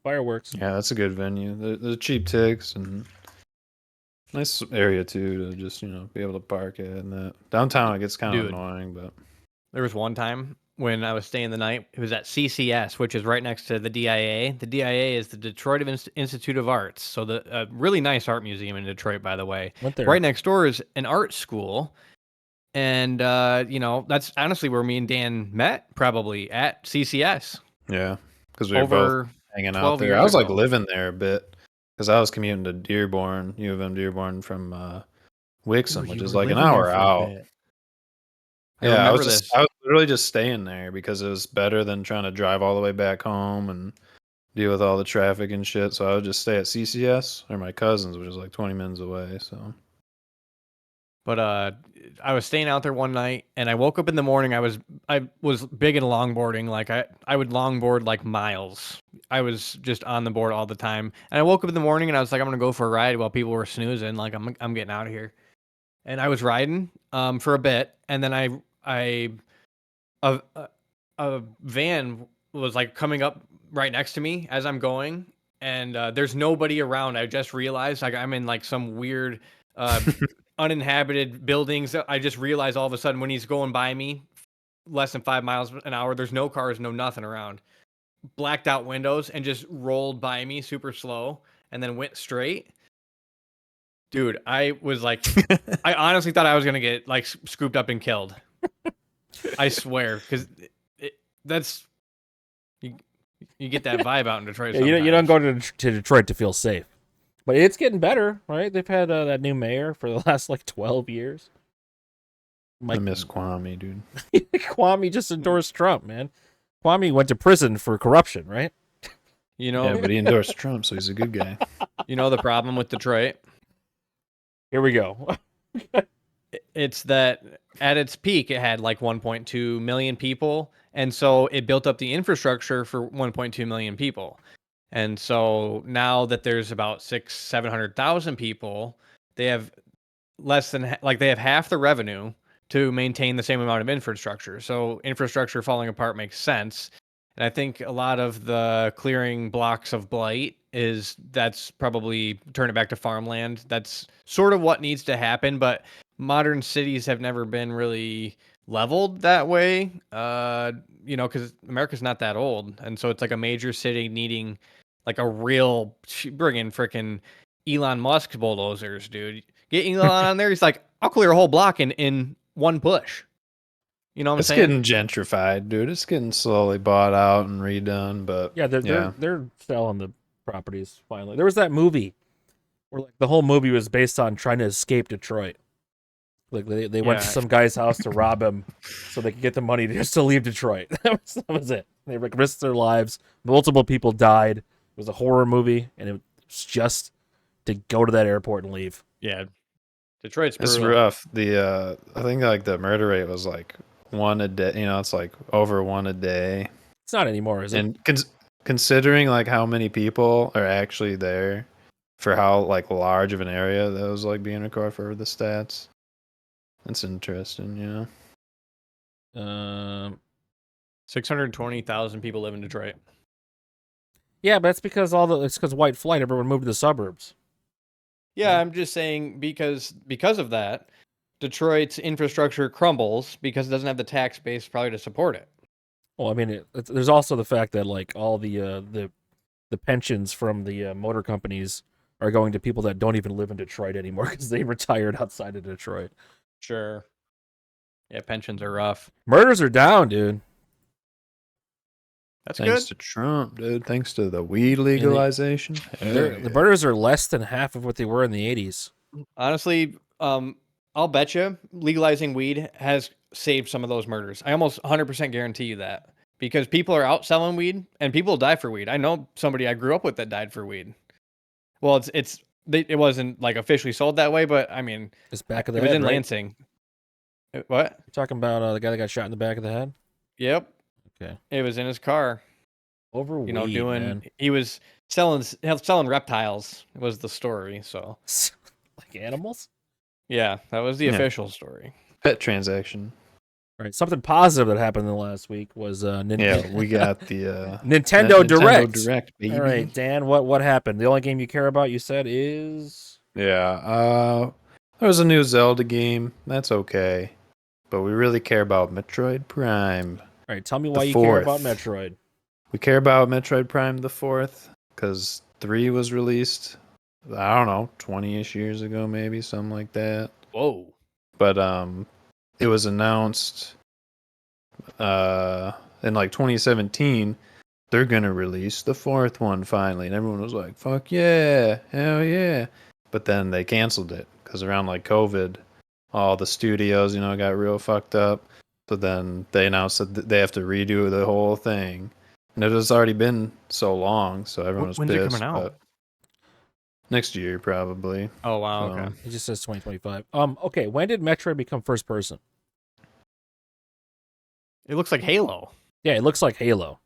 Fireworks. Yeah, that's a good venue. They're cheap tickets and nice area too to just be able to park at. And that downtown it gets kind of Dude. annoying, but There was one time when I was staying the night. It was at CCS, which is right next to the DIA. The DIA is the Detroit Institute of Arts. So the really nice art museum in Detroit, by the way. Went there. Right next door is an art school. And, that's honestly where me and Dan met, probably at CCS. yeah, because we were both Over hanging out 12 there. years I was like ago. living there a bit because I was commuting to Dearborn, U of M Dearborn from Wixom, which is like an hour out. I Yeah, I remember was this. I was literally just staying there because it was better than trying to drive all the way back home and deal with all the traffic and shit. So I would just stay at CCS or my cousin's, which is like 20 minutes away. So But I was staying out there one night, and I woke up in the morning. I was big into longboarding. Like I would longboard like miles. I was just on the board all the time. And I woke up in the morning, and I was like, I'm gonna go for a ride while people were snoozing. Like I'm getting out of here. And I was riding for a bit, and then a van was like coming up right next to me as I'm going, and there's nobody around. I just realized like I'm in like some weird uninhabited buildings. I just realized all of a sudden when he's going by me less than 5 miles an hour, there's no cars, no nothing around, blacked out windows, and just rolled by me super slow and then went straight. Dude, I was like, I honestly thought I was gonna get like scooped up and killed. I swear, because that's you get that vibe out in Detroit. Yeah, you don't sometimes. go to Detroit to feel safe. But it's getting better, right? They've had that new mayor for the last like 12 years. I miss Kwame, dude. Kwame just endorsed Trump, man. Kwame went to prison for corruption, right? You know, Yeah, but he endorsed Trump, so he's a good guy. you know the problem with Detroit. Here we go. It's that at its peak, it had like 1.2 million people. And so it built up the infrastructure for 1.2 million people. And so now that there's about 700,000 people, they have less than they have half the revenue to maintain the same amount of infrastructure. So infrastructure falling apart makes sense. And I think a lot of the clearing blocks of blight that's probably turn it back to farmland. That's sort of what needs to happen, but modern cities have never been really leveled that way. Because America's not that old, and so it's like a major city needing like a real bring in freaking Elon Musk bulldozers, dude. Get Elon on there. He's like, I'll clear a whole block in one push. You know what I'm It's saying? getting gentrified, dude. It's getting slowly bought out and redone, but Yeah, they're selling the properties finally. There was that movie where like the whole movie was based on trying to escape Detroit. Like they went to Yeah. some guy's house to rob him so they could get the money just to leave Detroit. That was it. They like risked their lives. Multiple people died. It was a horror movie, and it was just to go to that airport and leave. Yeah. Detroit's it's brutal. rough. The I think like the murder rate was like one a day. It's like over one a day. It's not anymore, is it? And considering like how many people are actually there for how like large of an area that was like being recorded for the stats, that's interesting. 620,000 people live in Detroit. Yeah, but it's because it's because white flight. Everyone moved to the suburbs. Yeah, I'm just saying because of that, Detroit's infrastructure crumbles because it doesn't have the tax base probably to support it. Well, I mean, there's also the fact that like all the pensions from the motor companies are going to people that don't even live in Detroit anymore because they retired outside of Detroit. Sure. Yeah, pensions are rough. Murders are down, dude. That's Thanks good. to Trump, dude. Thanks to the weed legalization. The murders are less than half of what they were in the 80s. Honestly, I'll bet you legalizing weed has saved some of those murders. I almost 100% guarantee you that because people are out selling weed and people die for weed. I know somebody I grew up with that died for weed. Well, it wasn't like officially sold that way, but I mean, It's back of the it was head, in right? Lansing. What? You're talking about the guy that got shot in the back of the head? Yep. Okay. It was in his car. Over weed, man. He was selling reptiles was the story. So Like animals? yeah, that was the Yeah. official story. Pet transaction. Right. Something positive that happened in the last week was Yeah, we got the Nintendo Direct. Direct, baby. All right, Dan, what happened? The only game you care about, you said, is Yeah. There was a new Zelda game. That's okay. But we really care about Metroid Prime. all right. Tell me The why you care about fourth. Metroid. We care about Metroid Prime the 4th because 3 was released, I don't know, 20-ish years ago, maybe, something like that. Whoa. But it was announced in like 2017 they're gonna release the 4th one finally, and everyone was like, "Fuck yeah, hell yeah!" But then they canceled it because around like COVID, all the studios, got real fucked up. So then they announced that they have to redo the whole thing, and it has already been so long, so everyone was When's it pissed. coming out? But next year, probably. Oh wow. So, Okay. It just says 2025. Okay. When did Metroid become first person? It looks like Halo. Yeah, it looks like Halo.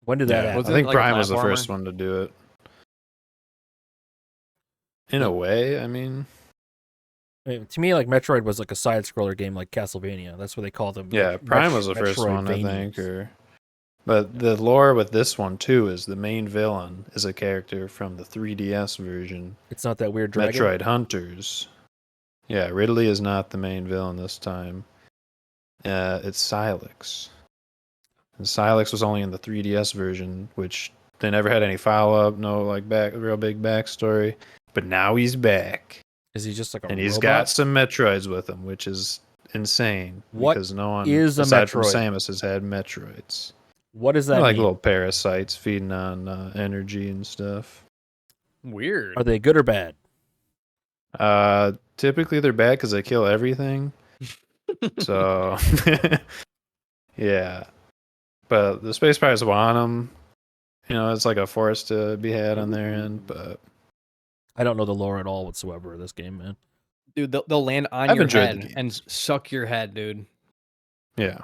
When did that yeah, happen? Was I it think like a Prime was the platformer? first one to do it. In a way, I mean, I mean, to me, like Metroid was like a side scroller game, like Castlevania. That's what they called them. yeah, Prime was the first one, I think. But the lore with this one too is the main villain is a character from the 3DS version, It's not that weird dragon. Metroid Hunters. Yeah, Ridley is not the main villain this time. It's Silex. And Silex was only in the 3DS version, which they never had any follow-up, no like real big backstory. But now he's back, Is he just like a and he's robot? got some Metroids with him, which is insane. What because no one is a aside from Metroid? Samus has had Metroids. What does that They're like mean? little parasites feeding on energy and stuff. Weird. Are they good or bad? Typically they're bad because they kill everything. So, yeah. But the Space Pirates want them, it's like a forest to be had on their end, but I don't know the lore at all whatsoever of this game, man. Dude, they'll land on I've your enjoyed the head and games. suck your head, dude. yeah.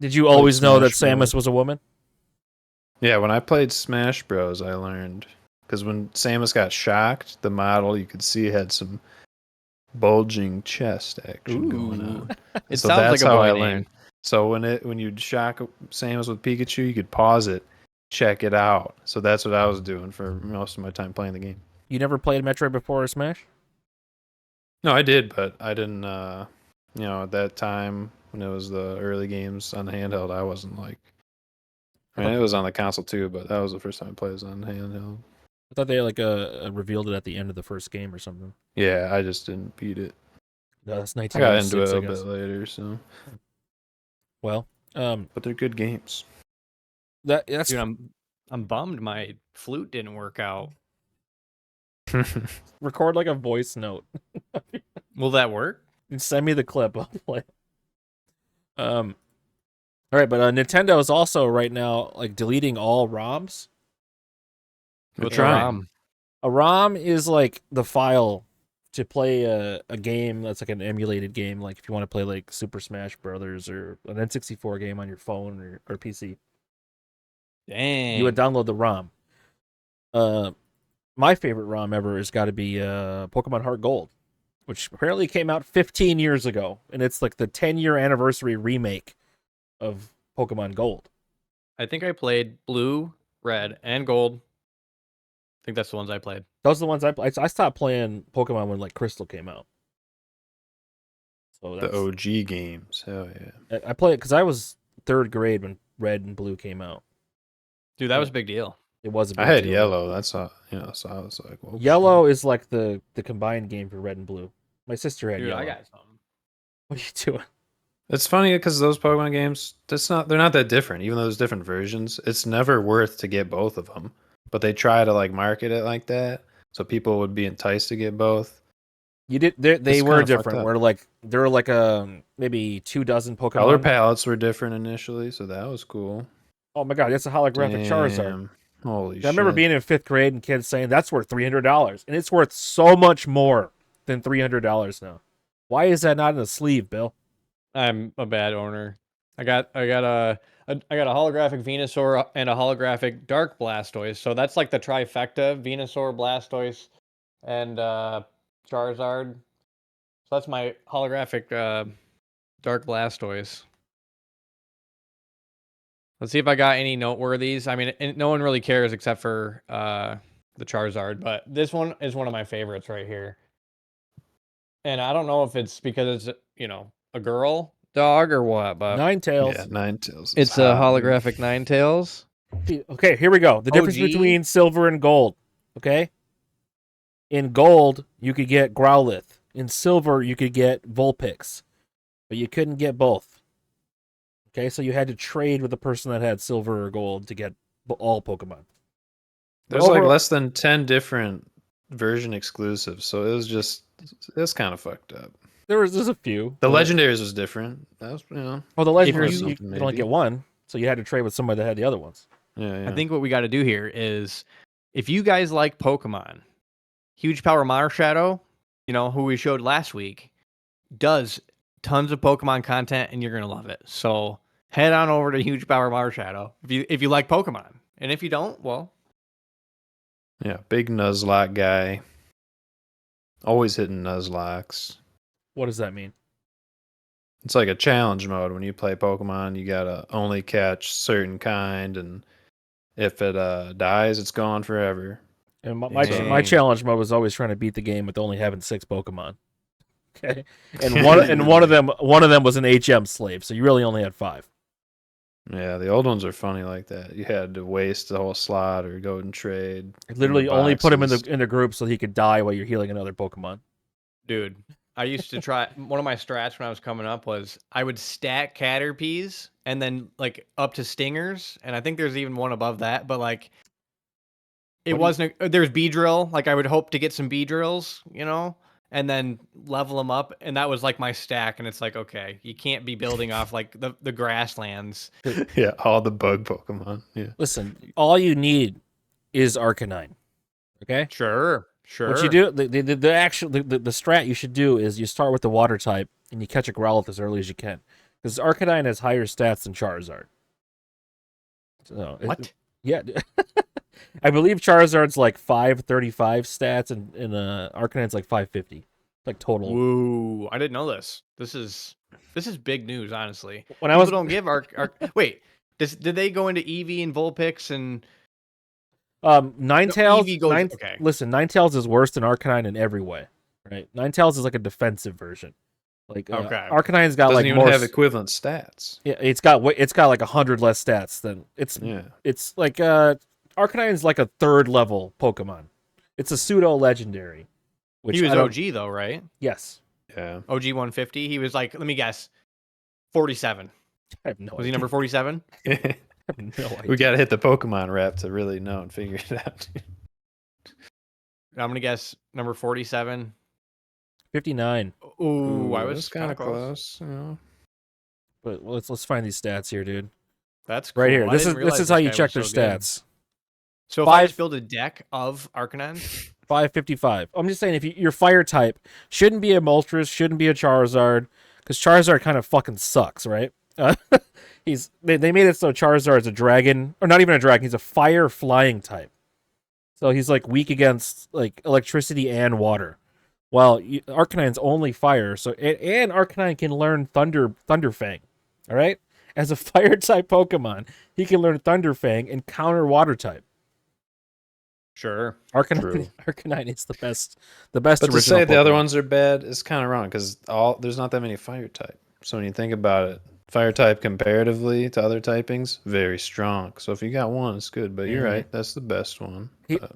Did you always know that Smash Samus Bros. was a woman? Yeah, when I played Smash Bros, I learned because when Samus got shocked, the model you could see had some bulging chest action going Ooh. on. It So sounds that's like a how boy I name. learned. So when you'd shock Samus with Pikachu, you could pause it, check it out. So that's what I was doing for most of my time playing the game. You never played Metroid before or Smash? No, I did, but I didn't. At that time when it was the early games on the handheld, I wasn't like. I mean, it was on the console too, but that was the first time I played it on the handheld. I thought they like revealed it at the end of the first game or something. Yeah, I just didn't beat it. No, that's I got into 1996, it I a guess. bit later, so. Well, But they're good games. that's Dude, I'm bummed my flute didn't work out. record like a voice note. Will that work? And send me the clip. I'll play. All right, but Nintendo is also right now like deleting all ROMs. We're What's a trying. ROM? A ROM is like the file to play a game that's like an emulated game. Like if you want to play like Super Smash Brothers or an N64 game on your phone or PC, Dang. you would download the ROM. My favorite ROM ever has got to be Pokemon Heart Gold, which apparently came out 15 years ago, and it's like the 10-year anniversary remake of Pokemon Gold. I think I played blue, red, and gold. I think that's the ones I played. Those are the ones I stopped playing Pokemon when like Crystal came out. So The that's, OG games. Hell yeah. I played it because I was 3rd grade when Red and Blue came out. Dude, that was a big deal. It was a big I had deal. yellow. That's all. So I was like, whoa. Yellow is like the combined game for Red and Blue. My sister had Dude, yellow. I got something. What are you doing? It's funny because those Pokemon games, they're not that different. Even though there's different versions, it's never worth to get both of them. But they try to like market it like that, so people would be enticed to get both. You did. They It's were kinda fucked different. up. Where like there were like maybe 24 Pokemon. Color palettes were different initially, so that was cool. Oh my god, it's a holographic Charizard. Damn. Holy shit! I remember being in 5th grade and kids saying that's worth $300, and it's worth so much more than $300 now. Why is that not in the sleeve, Bill? I'm a bad owner. I got a holographic Venusaur and a holographic Dark Blastoise. So that's like the trifecta: Venusaur, Blastoise, and Charizard. So that's my holographic Dark Blastoise. Let's see if I got any noteworthies. I mean, no one really cares except for the Charizard, but this one is one of my favorites right here. And I don't know if it's because it's a girl dog or what, but Ninetales. Yeah, Ninetales. it's a holographic Ninetales. Okay, here we go. The difference OG? between silver and gold. Okay? In gold, you could get Growlithe. In silver, you could get Vulpix. But you couldn't get both. Okay, so you had to trade with the person that had silver or gold to get all Pokemon. There's like Overall- less than 10 different version exclusives, so it's kind of fucked up. There's a few. The but- legendaries was different. That was Well, the If legendaries, you- you could only maybe. get one, so you had to trade with somebody that had the other ones. yeah. I think what we got to do here is, if you guys like Pokemon, Huge Power Marshadow, who we showed last week, does tons of Pokemon content, and you're gonna love it. So head on over to Huge Power Marshadow if you like Pokemon, and if you don't, well, Yeah, big Nuzlocke guy. Always hitting Nuzlocks. What does that mean? It's like a challenge mode. When you play Pokemon, you gotta only catch certain kind, and if it dies, it's gone forever. And my Dang. challenge mode was always trying to beat the game with only having 6 Pokemon. Okay, and one of them was an HM slave, so you really only had 5. Yeah, the old ones are funny like that. You had to waste the whole slot or go and trade. I literally in only put him boxes. in the group so he could die while you're healing another Pokemon. dude, I used to try. One of my strats when I was coming up was I would stack Caterpies and then like up to Stingers, and I think there's even one above that, but like it What do you- wasn't. There's Beedrill. Like I would hope to get some Beedrills, and then level them up, and that was like my stack. And it's like, okay, you can't be building off like the grasslands. Yeah, all the bug Pokemon. Yeah. Listen, all you need is Arcanine. Okay? Sure. What you do, the actual the strat you should do is you start with the water type and you catch a Growlithe as early as you can, because Arcanine has higher stats than Charizard. So What? Yeah, I believe Charizard's like 535 stats and Arcanine's like 550, like total. Woo! I didn't know this. This is big news, honestly. When People don't give wait. Did they go into Eevee and Vulpix and Ninetales? Eevee goes okay. Listen, Ninetales is worse than Arcanine in every way. Right? Ninetales is like a defensive version. Like Okay. Arcanine's got Doesn't like even more have equivalent stats. Yeah, it's got like 100 less stats than it's like Arcanine's like a third level Pokemon. It's a pseudo legendary. Which He was I don't- OG though, right? Yes. Yeah. OG 150. He was like, let me guess, 47. I have no Was idea. he number 47? I have no idea. We got to hit the Pokemon rep to really know and figure it out. I'm gonna guess number 47. 59. Ooh, I was that's kind of close. You know. But let's find these stats here, dude. That's cool. Right here. I This didn't is realize how this you guy check their was so good. stats. So if I Five- just build a deck of Arcanine, 555. I'm just saying, if your fire type shouldn't be a Moltres, shouldn't be a Charizard, because Charizard kind of fucking sucks, right? They made it so Charizard's a dragon, or not even a dragon. He's a fire flying type, so he's like weak against like electricity and water. Well, Arcanine's only fire, so and Arcanine can learn Thunderfang. All right, as a fire type Pokemon, he can learn Thunderfang and counter water type. sure. Arcanine is the best But original. to say the other Pokemon. ones are bad is kind of wrong because there's not that many fire type. So when you think about it, fire type comparatively to other typings, very strong. So if you got one, it's good. But you're Mhm. right, that's the best one.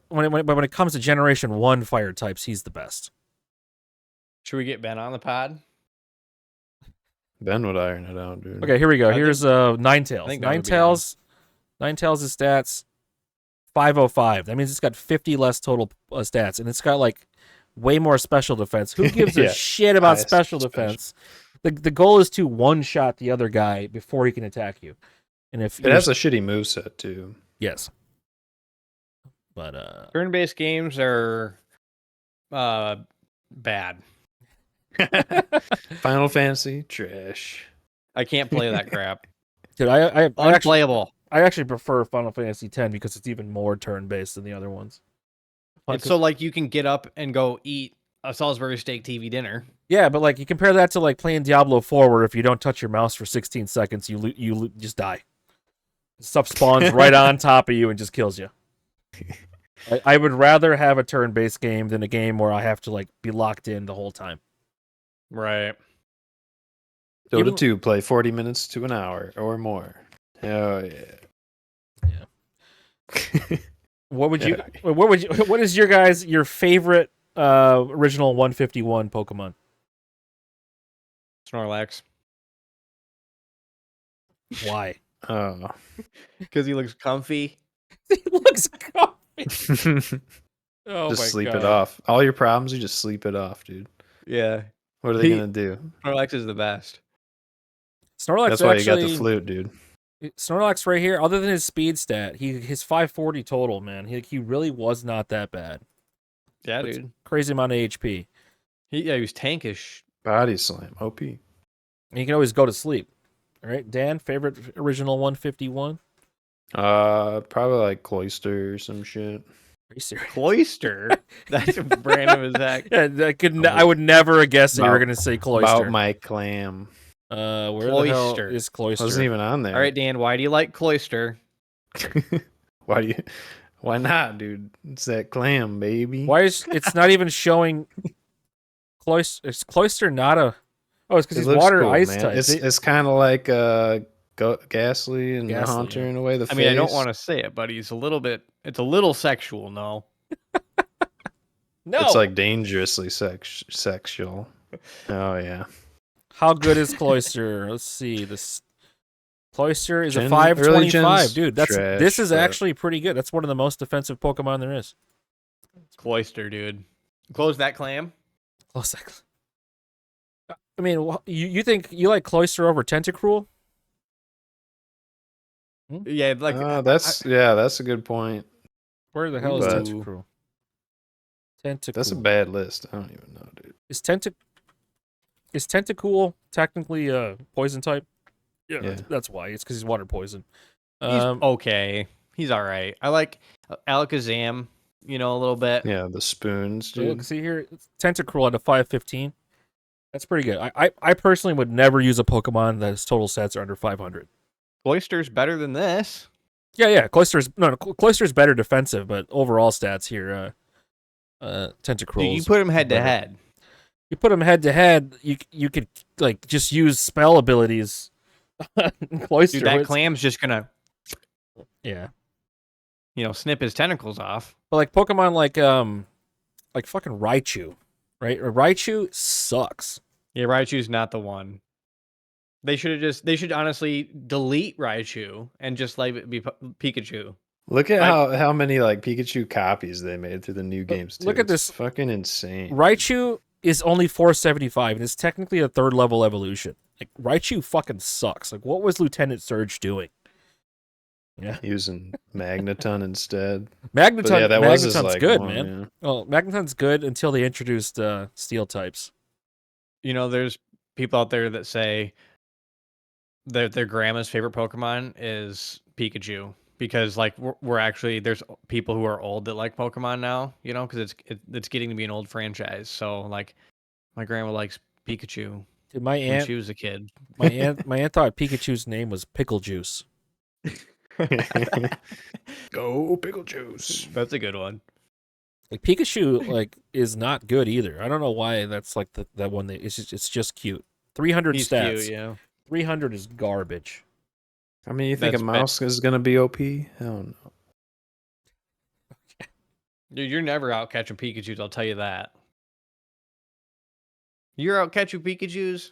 When it comes to Generation 1 fire types, he's the best. Should we get Ben on the pod? Ben would iron it out, dude. Okay, here we go. I think- Here's Ninetales. I think that would be Ninetales' stats 505. That means it's got 50 less total stats, and it's got like way more special defense. Who gives Yeah. a shit about Highest special special. defense? The goal is to one shot the other guy before he can attack you. And if It has a shitty moveset too. yes, but Turn-based games are bad. Final Fantasy trash. I can't play that crap. dude, I actually Unplayable. prefer Final Fantasy X because it's even more turn based than the other ones. It's so like you can get up and go eat a Salisbury steak TV dinner. Yeah, but like you compare that to like playing Diablo 4, where if you don't touch your mouse for 16 seconds, you just die. Stuff spawns right on top of you and just kills you. I would rather have a turn-based game than a game where I have to like be locked in the whole time. Right. Dota Even- 2 play 40 minutes to an hour or more. Oh yeah. What would you? Yeah. What is your favorite original 151 Pokemon? Snorlax. Why? Oh. Because he looks comfy. He looks comfy. Oh Just my sleep God. it off. All your problems, you just sleep it off, dude. Yeah. What are they He- gonna do? Snorlax is the best. Snorlax That's why actually, you got the flute, dude. Snorlax right here. Other than his speed stat, his 540 total, man. He really was not that bad. Yeah, That's dude. Crazy amount of HP. He was tankish. Body slam. OP. And you can always go to sleep. All right, Dan, favorite original 151? Probably like Cloister or some shit. Are you serious? Cloister. That's random as heck. Yeah, I would never have guessed that you were About- going to say Cloister. About my clam. Where the hell Cloister. is I Cloister? wasn't even on there. All right, Dan. Why do you like Cloister? Why not, dude? It's that clam, baby. Why is it's not even showing Cloister? Is Cloister not a? Oh, it's because It he's looks water cool, ice man. type. It's kind of like Ghastly and the Ghastly, Haunter yeah. in a way. The I mean, I don't face. want to say it, but he's a little bit. It's a little sexual, no. No. It's like dangerously sexual. Oh yeah. How good is Cloister? Let's see. This Cloister is a Early 525, gens, dude. This trash, is but- actually pretty good. That's one of the most defensive Pokemon there is. Cloister, dude. Close that clam. Close second. I mean, you think you like Cloyster over Tentacruel? Yeah, like that's a good point. Where the hell is But- Tentacruel? Tentacruel. That's a bad list. I don't even know, dude. Is Tentacruel technically a poison type? Yeah. That's why. It's because he's water poison. he's okay. He's all right. I like Alakazam, a little bit. Yeah, the spoons, So dude. look, see here, Tentacruel at a 515. That's pretty good. I personally would never use a Pokemon that his total stats are under 500. Cloyster's better than this. Yeah. Cloyster's better defensive, but overall stats here, Tentacruel. Dude, you put him head to better. head. You put him head to head. You could like just use spell abilities. Cloyster. Dude, that clam's just gonna, Yeah, snip his tentacles off. but like Pokemon like fucking Raichu, right? Or Raichu sucks. Yeah, Raichu's not the one. They should honestly delete Raichu and just let it be Pikachu. Look at how many like Pikachu copies they made through the new games. Too. Look at It's this. fucking insane. Raichu is only 475 and it's technically a 3rd level evolution. Like Raichu fucking sucks. Like what was Lieutenant Surge doing? Yeah, Using Magneton instead. Magneton. But yeah, that was his, Magneton's like, good, one, man. yeah. Well, Magneton's good until they introduced steel types. There's people out there that say that their grandma's favorite Pokemon is Pikachu because like we're actually there's people who are old that like Pokemon now, because it's getting to be an old franchise. So like my grandma likes Pikachu Dude, my when aunt, she was a kid. my aunt thought Pikachu's name was Pickle Juice. Go pickle juice. That's a good one. Like Pikachu, like is not good either. I don't know why that's like that one. It's just cute. 300 He's stats. cute, yeah. 300 is garbage. I mean, you think That's a mouse is gonna be OP? Hell no. Dude, you're never out catching Pikachus, I'll tell you that. You're out catching Pikachus?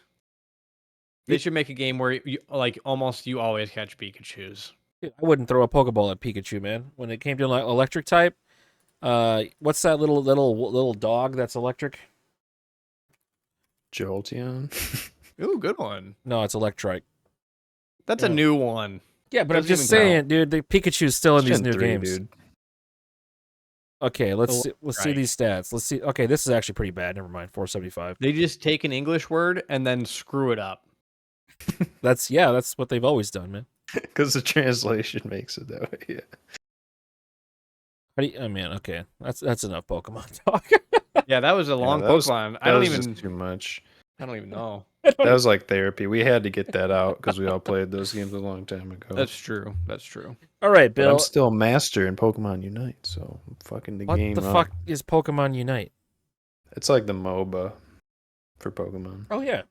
They should make a game where you always catch Pikachus. I wouldn't throw a Pokeball at Pikachu, man. When it came to electric type, what's that little dog that's electric? Jolteon. Ooh, good one. No, it's Electrike. That's a Yeah. new one. Yeah, but I'm Doesn't just even saying, count. dude, the Pikachu's still in these Gen new 3, games. dude. Okay, let's see Right. these stats. Let's see. Okay, this is actually pretty bad. Never mind. 475. They just take an English word and then screw it up. That's what they've always done, man. Because the translation makes it that way. Yeah. How do you, oh man, okay. That's enough Pokemon talk. Yeah, that was a long that was- Pokemon. That was just too much. I don't even know. That was like therapy. We had to get that out because we all played those games a long time ago. That's true. That's true. All right, But Bill. I'm still master in Pokemon Unite, so I'm fucking the What game the up. fuck is Pokemon Unite? It's like the MOBA for Pokemon. Oh yeah.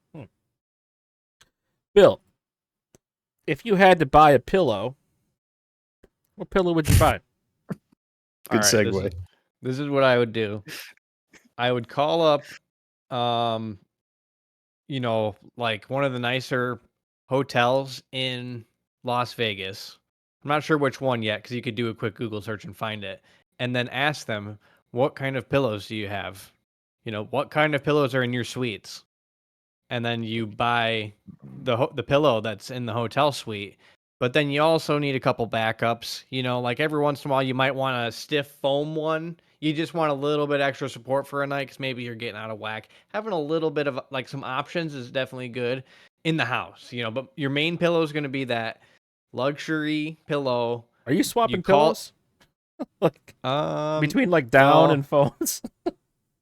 Bill, if you had to buy a pillow, what pillow would you buy? Good All right, segue. This is what I would do. I would call up, like one of the nicer hotels in Las Vegas. I'm not sure which one yet because you could do a quick Google search and find it. And then ask them, what kind of pillows do you have? What kind of pillows are in your suites? And then you buy the pillow that's in the hotel suite. But then you also need a couple backups. Like every once in a while, you might want a stiff foam one. You just want a little bit extra support for a night because maybe you're getting out of whack. Having a little bit of like some options is definitely good in the house, but your main pillow is going to be that luxury pillow. Are you swapping You call- pillows? Like Um, between like down well, and phones?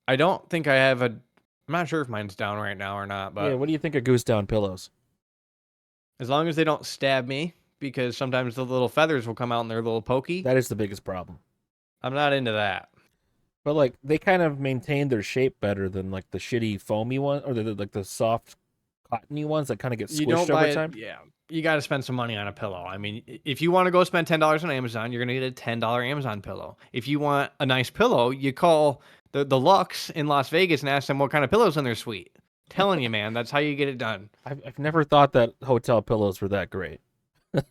I don't think I have I'm not sure if mine's down right now or not, but Yeah, what do you think of goose down pillows? as long as they don't stab me, because sometimes the little feathers will come out and they're a little pokey. That is the biggest problem. I'm not into that. But like they kind of maintain their shape better than like the shitty foamy one or the soft cottony ones that kind of get You don't squished buy over it, time. yeah. You got to spend some money on a pillow. I mean, if you want to go spend $10 on Amazon, you're going to get a $10 Amazon pillow. If you want a nice pillow, you call the Lux in Las Vegas and ask them what kind of pillows in their suite. Telling you, man, that's how you get it done. I've never thought that hotel pillows were that great.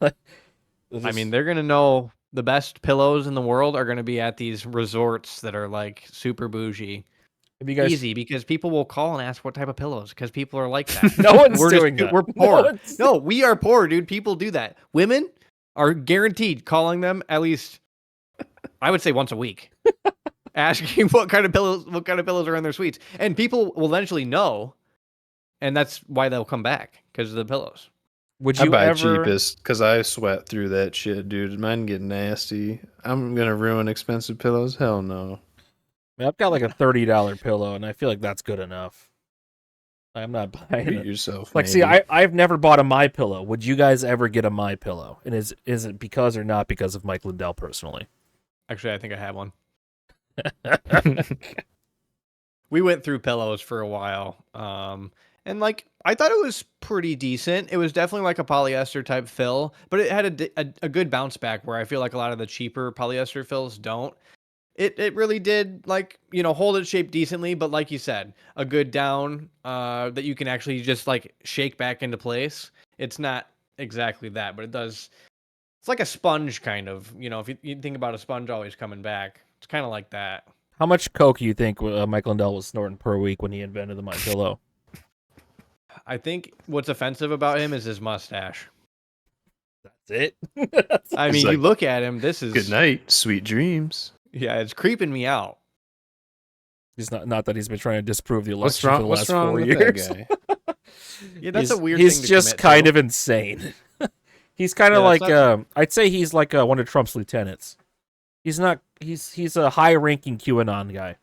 I mean, they're going to know the best pillows in the world are going to be at these resorts that are like super bougie. Have you guys? Easy, because people will call and ask what type of pillows, because people are like that. No one's We're doing just, that. We're No poor. one's- No, we are poor, dude. People do that. Women are guaranteed calling them at least, I would say, once a week, asking what kind of pillows are in their suites, and people will eventually know, and that's why they'll come back, because of the pillows. Would I you buy ever? cheapest because I sweat through that shit, dude. Mine get nasty. I'm gonna ruin expensive pillows. Hell no. I mean, I've got like a $30 pillow, and I feel like that's good enough. I'm not buying Beat it. yourself. Like, see, I've never bought a My Pillow. Would you guys ever get a My Pillow? And is it because or not because of Mike Lindell personally? Actually, I think I have one. We went through pillows for a while, and like I thought it was pretty decent. It was definitely like a polyester type fill, but it had a good bounce back where I feel like a lot of the cheaper polyester fills don't. It really did, like, hold its shape decently, but like you said, a good down that you can actually just like shake back into place. It's not exactly that, but it does. It's like a sponge kind of, if you think about a sponge always coming back, it's kind of like that. How much coke do you think Mike Lindell was snorting per week when he invented the My Pillow? I think what's offensive about him is his mustache. That's it. I He's mean, like, you look at him, this is good night, sweet dreams. Yeah, it's creeping me out. He's not that he's been trying to disprove the What's election wrong? for the What's last wrong 4 with years. that guy? Yeah, that's he's, a weird he's thing to just commit kind to. of insane. He's kind of Yeah, like that's I'd say he's like one of Trump's lieutenants. He's not. He's a high-ranking QAnon guy.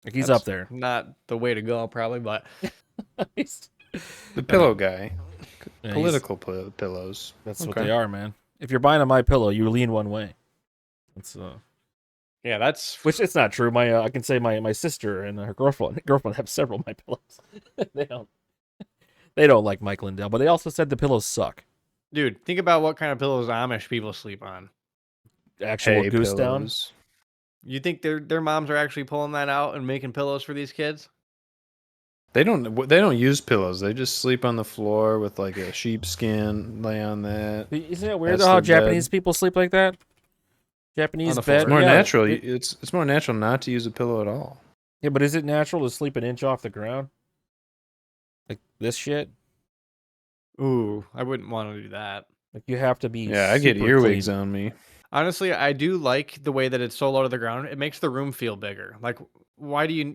Like he's That's up there. Not the way to go, probably, but He's- The pillow guy. yeah, Political pillows. That's what Okay. they are, man. If you're buying a My Pillow, you lean one way. That's yeah, that's which it's not true. My I can say my sister and her girlfriend have several My Pillows. they don't like Mike Lindell, but they also said the pillows suck. dude. Think about what kind of pillows Amish people sleep on. Actual Hay goose down. pillows. You think their moms are actually pulling that out and making pillows for these kids? They don't use pillows. They just sleep on the floor with like a sheepskin, lay on that. Isn't it weird That's though how their bed. Japanese people sleep like that? Japanese On the bed. floor. It's more yeah, natural. It's more natural not to use a pillow at all. Yeah, but is it natural to sleep an inch off the ground? Like this shit? Ooh, I wouldn't want to do that. Like you have to be. Yeah, I get super earwigs clean. on me. Honestly, I do like the way that it's so low to the ground. It makes the room feel bigger. Like, why do you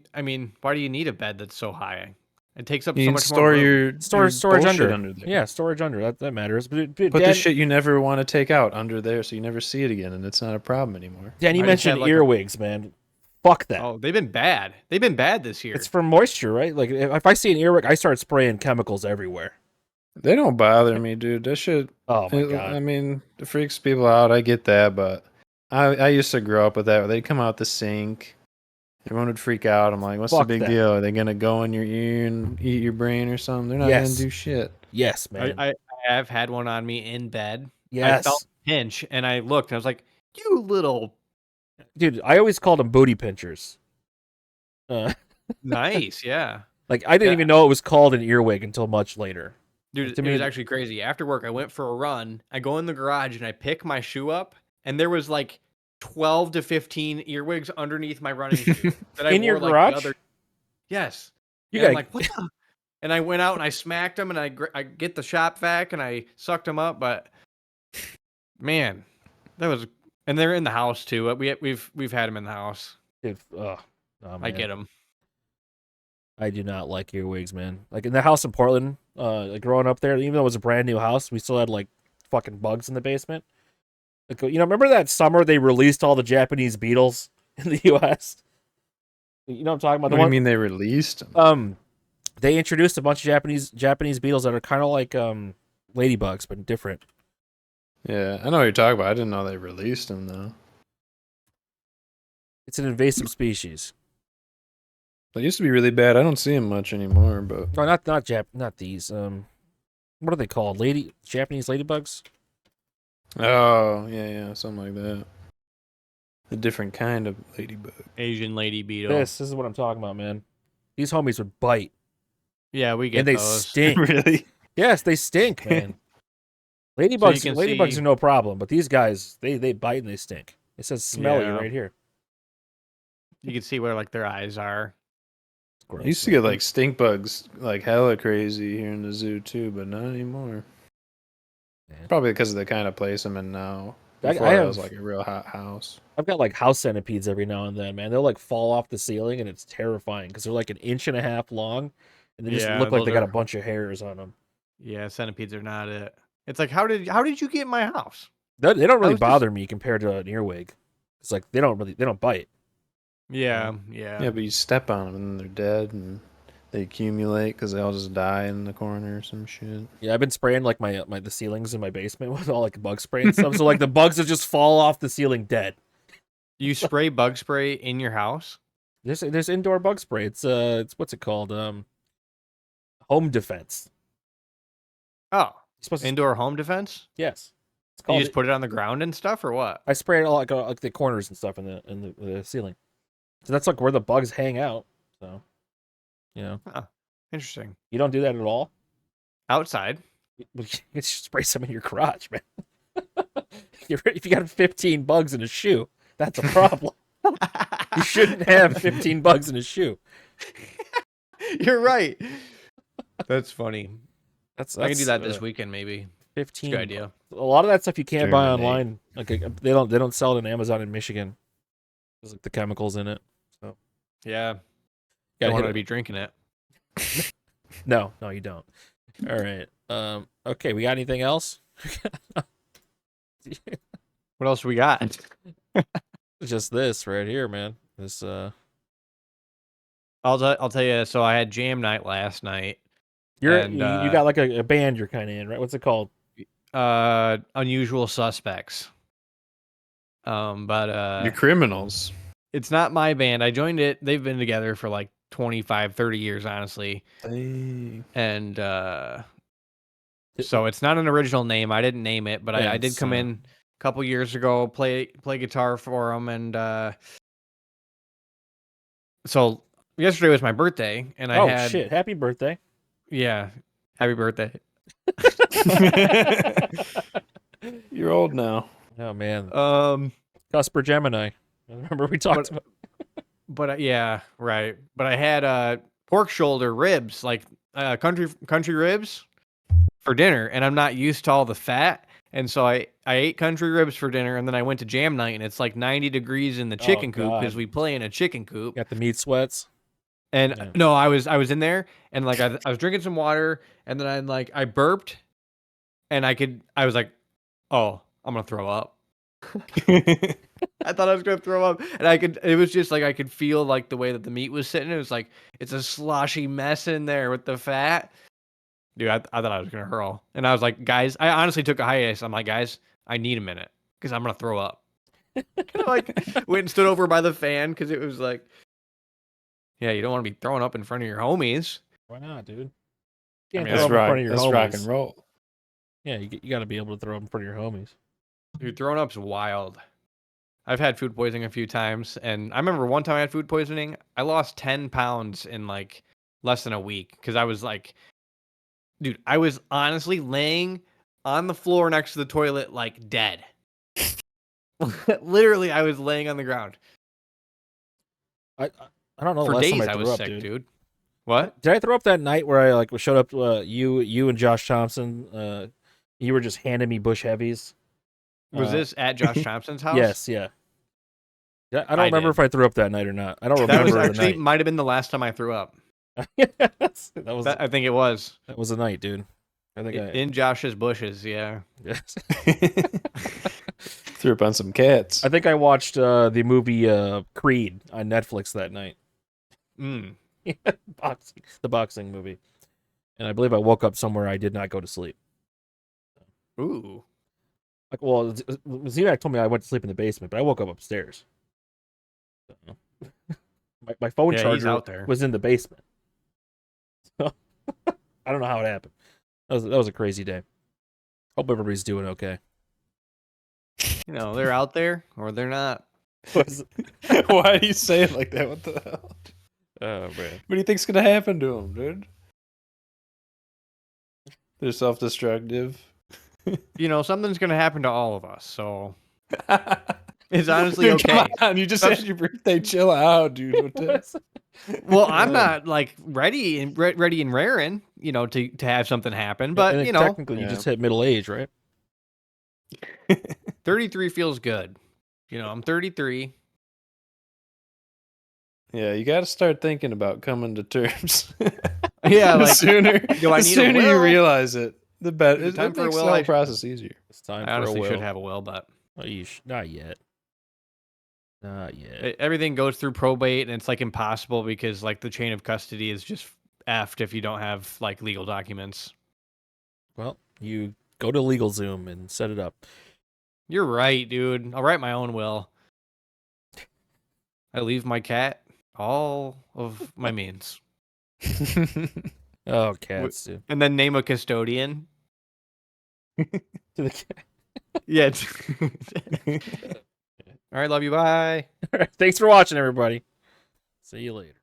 need a bed that's so high? It takes up You so can much store more room. your Storage bullshit under. there. Yeah, storage under. That matters. But Put the shit you never want to take out under there, so you never see it again, and it's not a problem anymore. Dan, you I just mentioned have, like, a- earwigs, man. Fuck that. Oh, they've been bad. They've been bad this year. It's for moisture, right? Like if I see an earwig, I start spraying chemicals everywhere. They don't bother me, dude. That shit. Oh my god. I mean, it freaks people out. I get that, but I used to grow up with that. They'd come out the sink. Everyone would freak out. I'm like, what's Fuck the big that. deal? Are they gonna go in your ear and eat your brain or something? They're not Yes. gonna do shit. Yes, man. I have had one on me in bed. I yes. felt a pinch, and I looked, and I was like, "You little Dude, I always called them booty pinchers. nice, yeah." Like I didn't Yeah. even know it was called an earwig until much later. Dude, To it me- was actually crazy. After work, I went for a run. I go in the garage and I pick my shoe up, and there was like 12 to 15 earwigs underneath my running shoe that I In your wore, like, garage? the other. Yes. You And I'm gotta- like, what the? And I went out and I smacked them, and I get the shop vac and I sucked them up. But man, that was, and they're in the house too. We've had them in the house. Dude, oh, I man. get them. I do not like earwigs, man. Like in the house in Portland, like growing up there, even though it was a brand new house, we still had like fucking bugs in the basement. Like, remember that summer they released all the Japanese beetles in the U.S. You know what I'm talking about? What do you mean they released them? They introduced a bunch of Japanese beetles that are kind of like ladybugs, but different. Yeah, I know what you're talking about. I didn't know they released them though. It's an invasive species. They used to be really bad. I don't see them much anymore, but No, not these. What are they called? Japanese ladybugs? oh yeah, something like that. A different kind of ladybug. Asian lady beetle. This is what I'm talking about, man. These homies would bite, Yeah, we get and they those. stink. Really? Yes, they stink, man. Ladybugs, can ladybugs see- are no problem, but these guys, they bite and they stink. It says smelly Yeah. right here. You can see where like their eyes are. I used to get like stink bugs like hella crazy here in the zoo too, but not anymore. Yeah. Probably because of the kind of place I'm in now. I Before it was have- like a real hot house. I've got like house centipedes every now and then, man. They'll like fall off the ceiling, and it's terrifying because they're like 1.5 inches long, and they just Yeah, look like they those got are- a bunch of hairs on them. Yeah, centipedes are not it. It's like how did you get in my house? They don't really was just- bother me compared to an earwig. It's like they don't bite. Yeah, Yeah, but you step on them and then they're dead and they accumulate because they all just die in the corner or some shit. Yeah, I've been spraying like the ceilings in my basement with all like bug spray and stuff. So like the bugs will just fall off the ceiling dead. You spray bug spray in your house? There's indoor bug spray. It's what's it called? Home defense. Oh, You're supposed to, indoor home defense? yes. It's You called. just put it on the ground and stuff, or what? I spray it all like the corners and stuff in the ceiling. So that's like where the bugs hang out. So, you know, Interesting. you don't do that at all. Outside? You can spray some in your garage, man. If you got 15 bugs in a shoe, that's a problem. You shouldn't have 15 bugs in a shoe. You're right. That's funny. That's I can do that this weekend, maybe. 15. Good idea. A lot of that stuff you can't buy Germinate. online. Like they don't sell it on Amazon in Michigan. There's like the chemicals in it. So Yeah. gotta Don't want hit to it. be drinking it. No, you don't. All right. Okay, we got anything else? What else we got? Just this right here, man. This I'll tell you. So I had jam night last night. you And, got like a band you're kind of in, right? What's it called? Unusual Suspects. But You're criminals. it's not my band. I joined it. They've been together for like 25, 30 years, honestly. Hey. And so it's not an original name. I didn't name it, but I did It's, come in a couple years ago, play guitar for them, and so yesterday was my birthday, and I Oh had shit! Happy birthday! yeah, happy birthday. You're old now. Oh man, Um, Cusper Gemini. I remember we talked about. but yeah, right. But I had pork shoulder ribs, like country ribs for dinner, and I'm not used to all the fat. And so I ate country ribs for dinner, and then I went to jam night, and it's like 90 degrees in the chicken coop God. because we play in a chicken coop. Got the meat sweats. And Yeah. no, I was in there, and like I was drinking some water, and then I burped, and I was like, oh, I'm gonna throw up. I thought I was gonna throw up, and it was just like I could feel like the way that the meat was sitting. It was like it's a sloshy mess in there with the fat. Dude, I thought I was gonna hurl, and I was like, guys, I honestly took a hiatus. I'm like, guys, I need a minute because I'm gonna throw up. And I like went and stood over by the fan because it was like, yeah, you don't want to be throwing up in front of your homies. Why not, dude? I Can't mean, throw That's up in front rock. of your That's homies. rock and roll. Yeah, you got to be able to throw up in front of your homies. Dude, throwing up's wild. I've had food poisoning a few times, and I remember one time I had food poisoning. I lost 10 pounds in like less than a week because I was like, dude, I was honestly laying on the floor next to the toilet like dead. Literally, I was laying on the ground I don't know. The for last days. time I I threw was up, sick, dude. dude. What? Did I throw up that night where I like showed up? You and Josh Thompson. You were just handing me bush heavies. Was this at Josh Thompson's house? Yes, yeah. Yeah, I don't I remember did. if I threw up that night or not. I don't That remember was the actually night. might have been the last time I threw up. That was I think it was that was the night, dude. I think I in Josh's bushes. Yeah. yes. Threw up on some cats. I think I watched the movie Creed on Netflix that night. Mm. The boxing movie, and I believe I woke up somewhere I did not go to sleep. Ooh. Like, well, Z-Mac told me I went to sleep in the basement, but I woke up upstairs. So, my phone Yeah, he's charger out there. was in the basement. So, I don't know how it happened. That was a crazy day. Hope everybody's doing okay. You know, they're out there or they're not. Why do you say it like that? What the hell? Oh man. What do you think's gonna happen to them, dude? They're self-destructive. You know, something's gonna happen to all of us. So is honestly Dude, okay. come on, you just had your birthday. Chill out, dude. What the- Well, I'm not like ready and raring, to have something happen. And But then technically, you Yeah. just hit middle age, right? 33 feels good. I'm 33. Yeah, you got to start thinking about coming to terms. Yeah, the like, sooner, do I the need a sooner you will? realize it, the better. Is it It time for a makes will? the I whole sh- process easier. It's time I for a honestly will. should have a will, but Oh, not yet. Not yet. everything goes through probate, and it's like impossible because like the chain of custody is just effed if you don't have like legal documents. Well, you go to LegalZoom and set it up. You're right, dude. I'll write my own will. I leave my cat all of my means, Oh, cats, dude. and then name a custodian. To the cat. Yeah. All right, love you. Bye. Thanks for watching, everybody. See you later.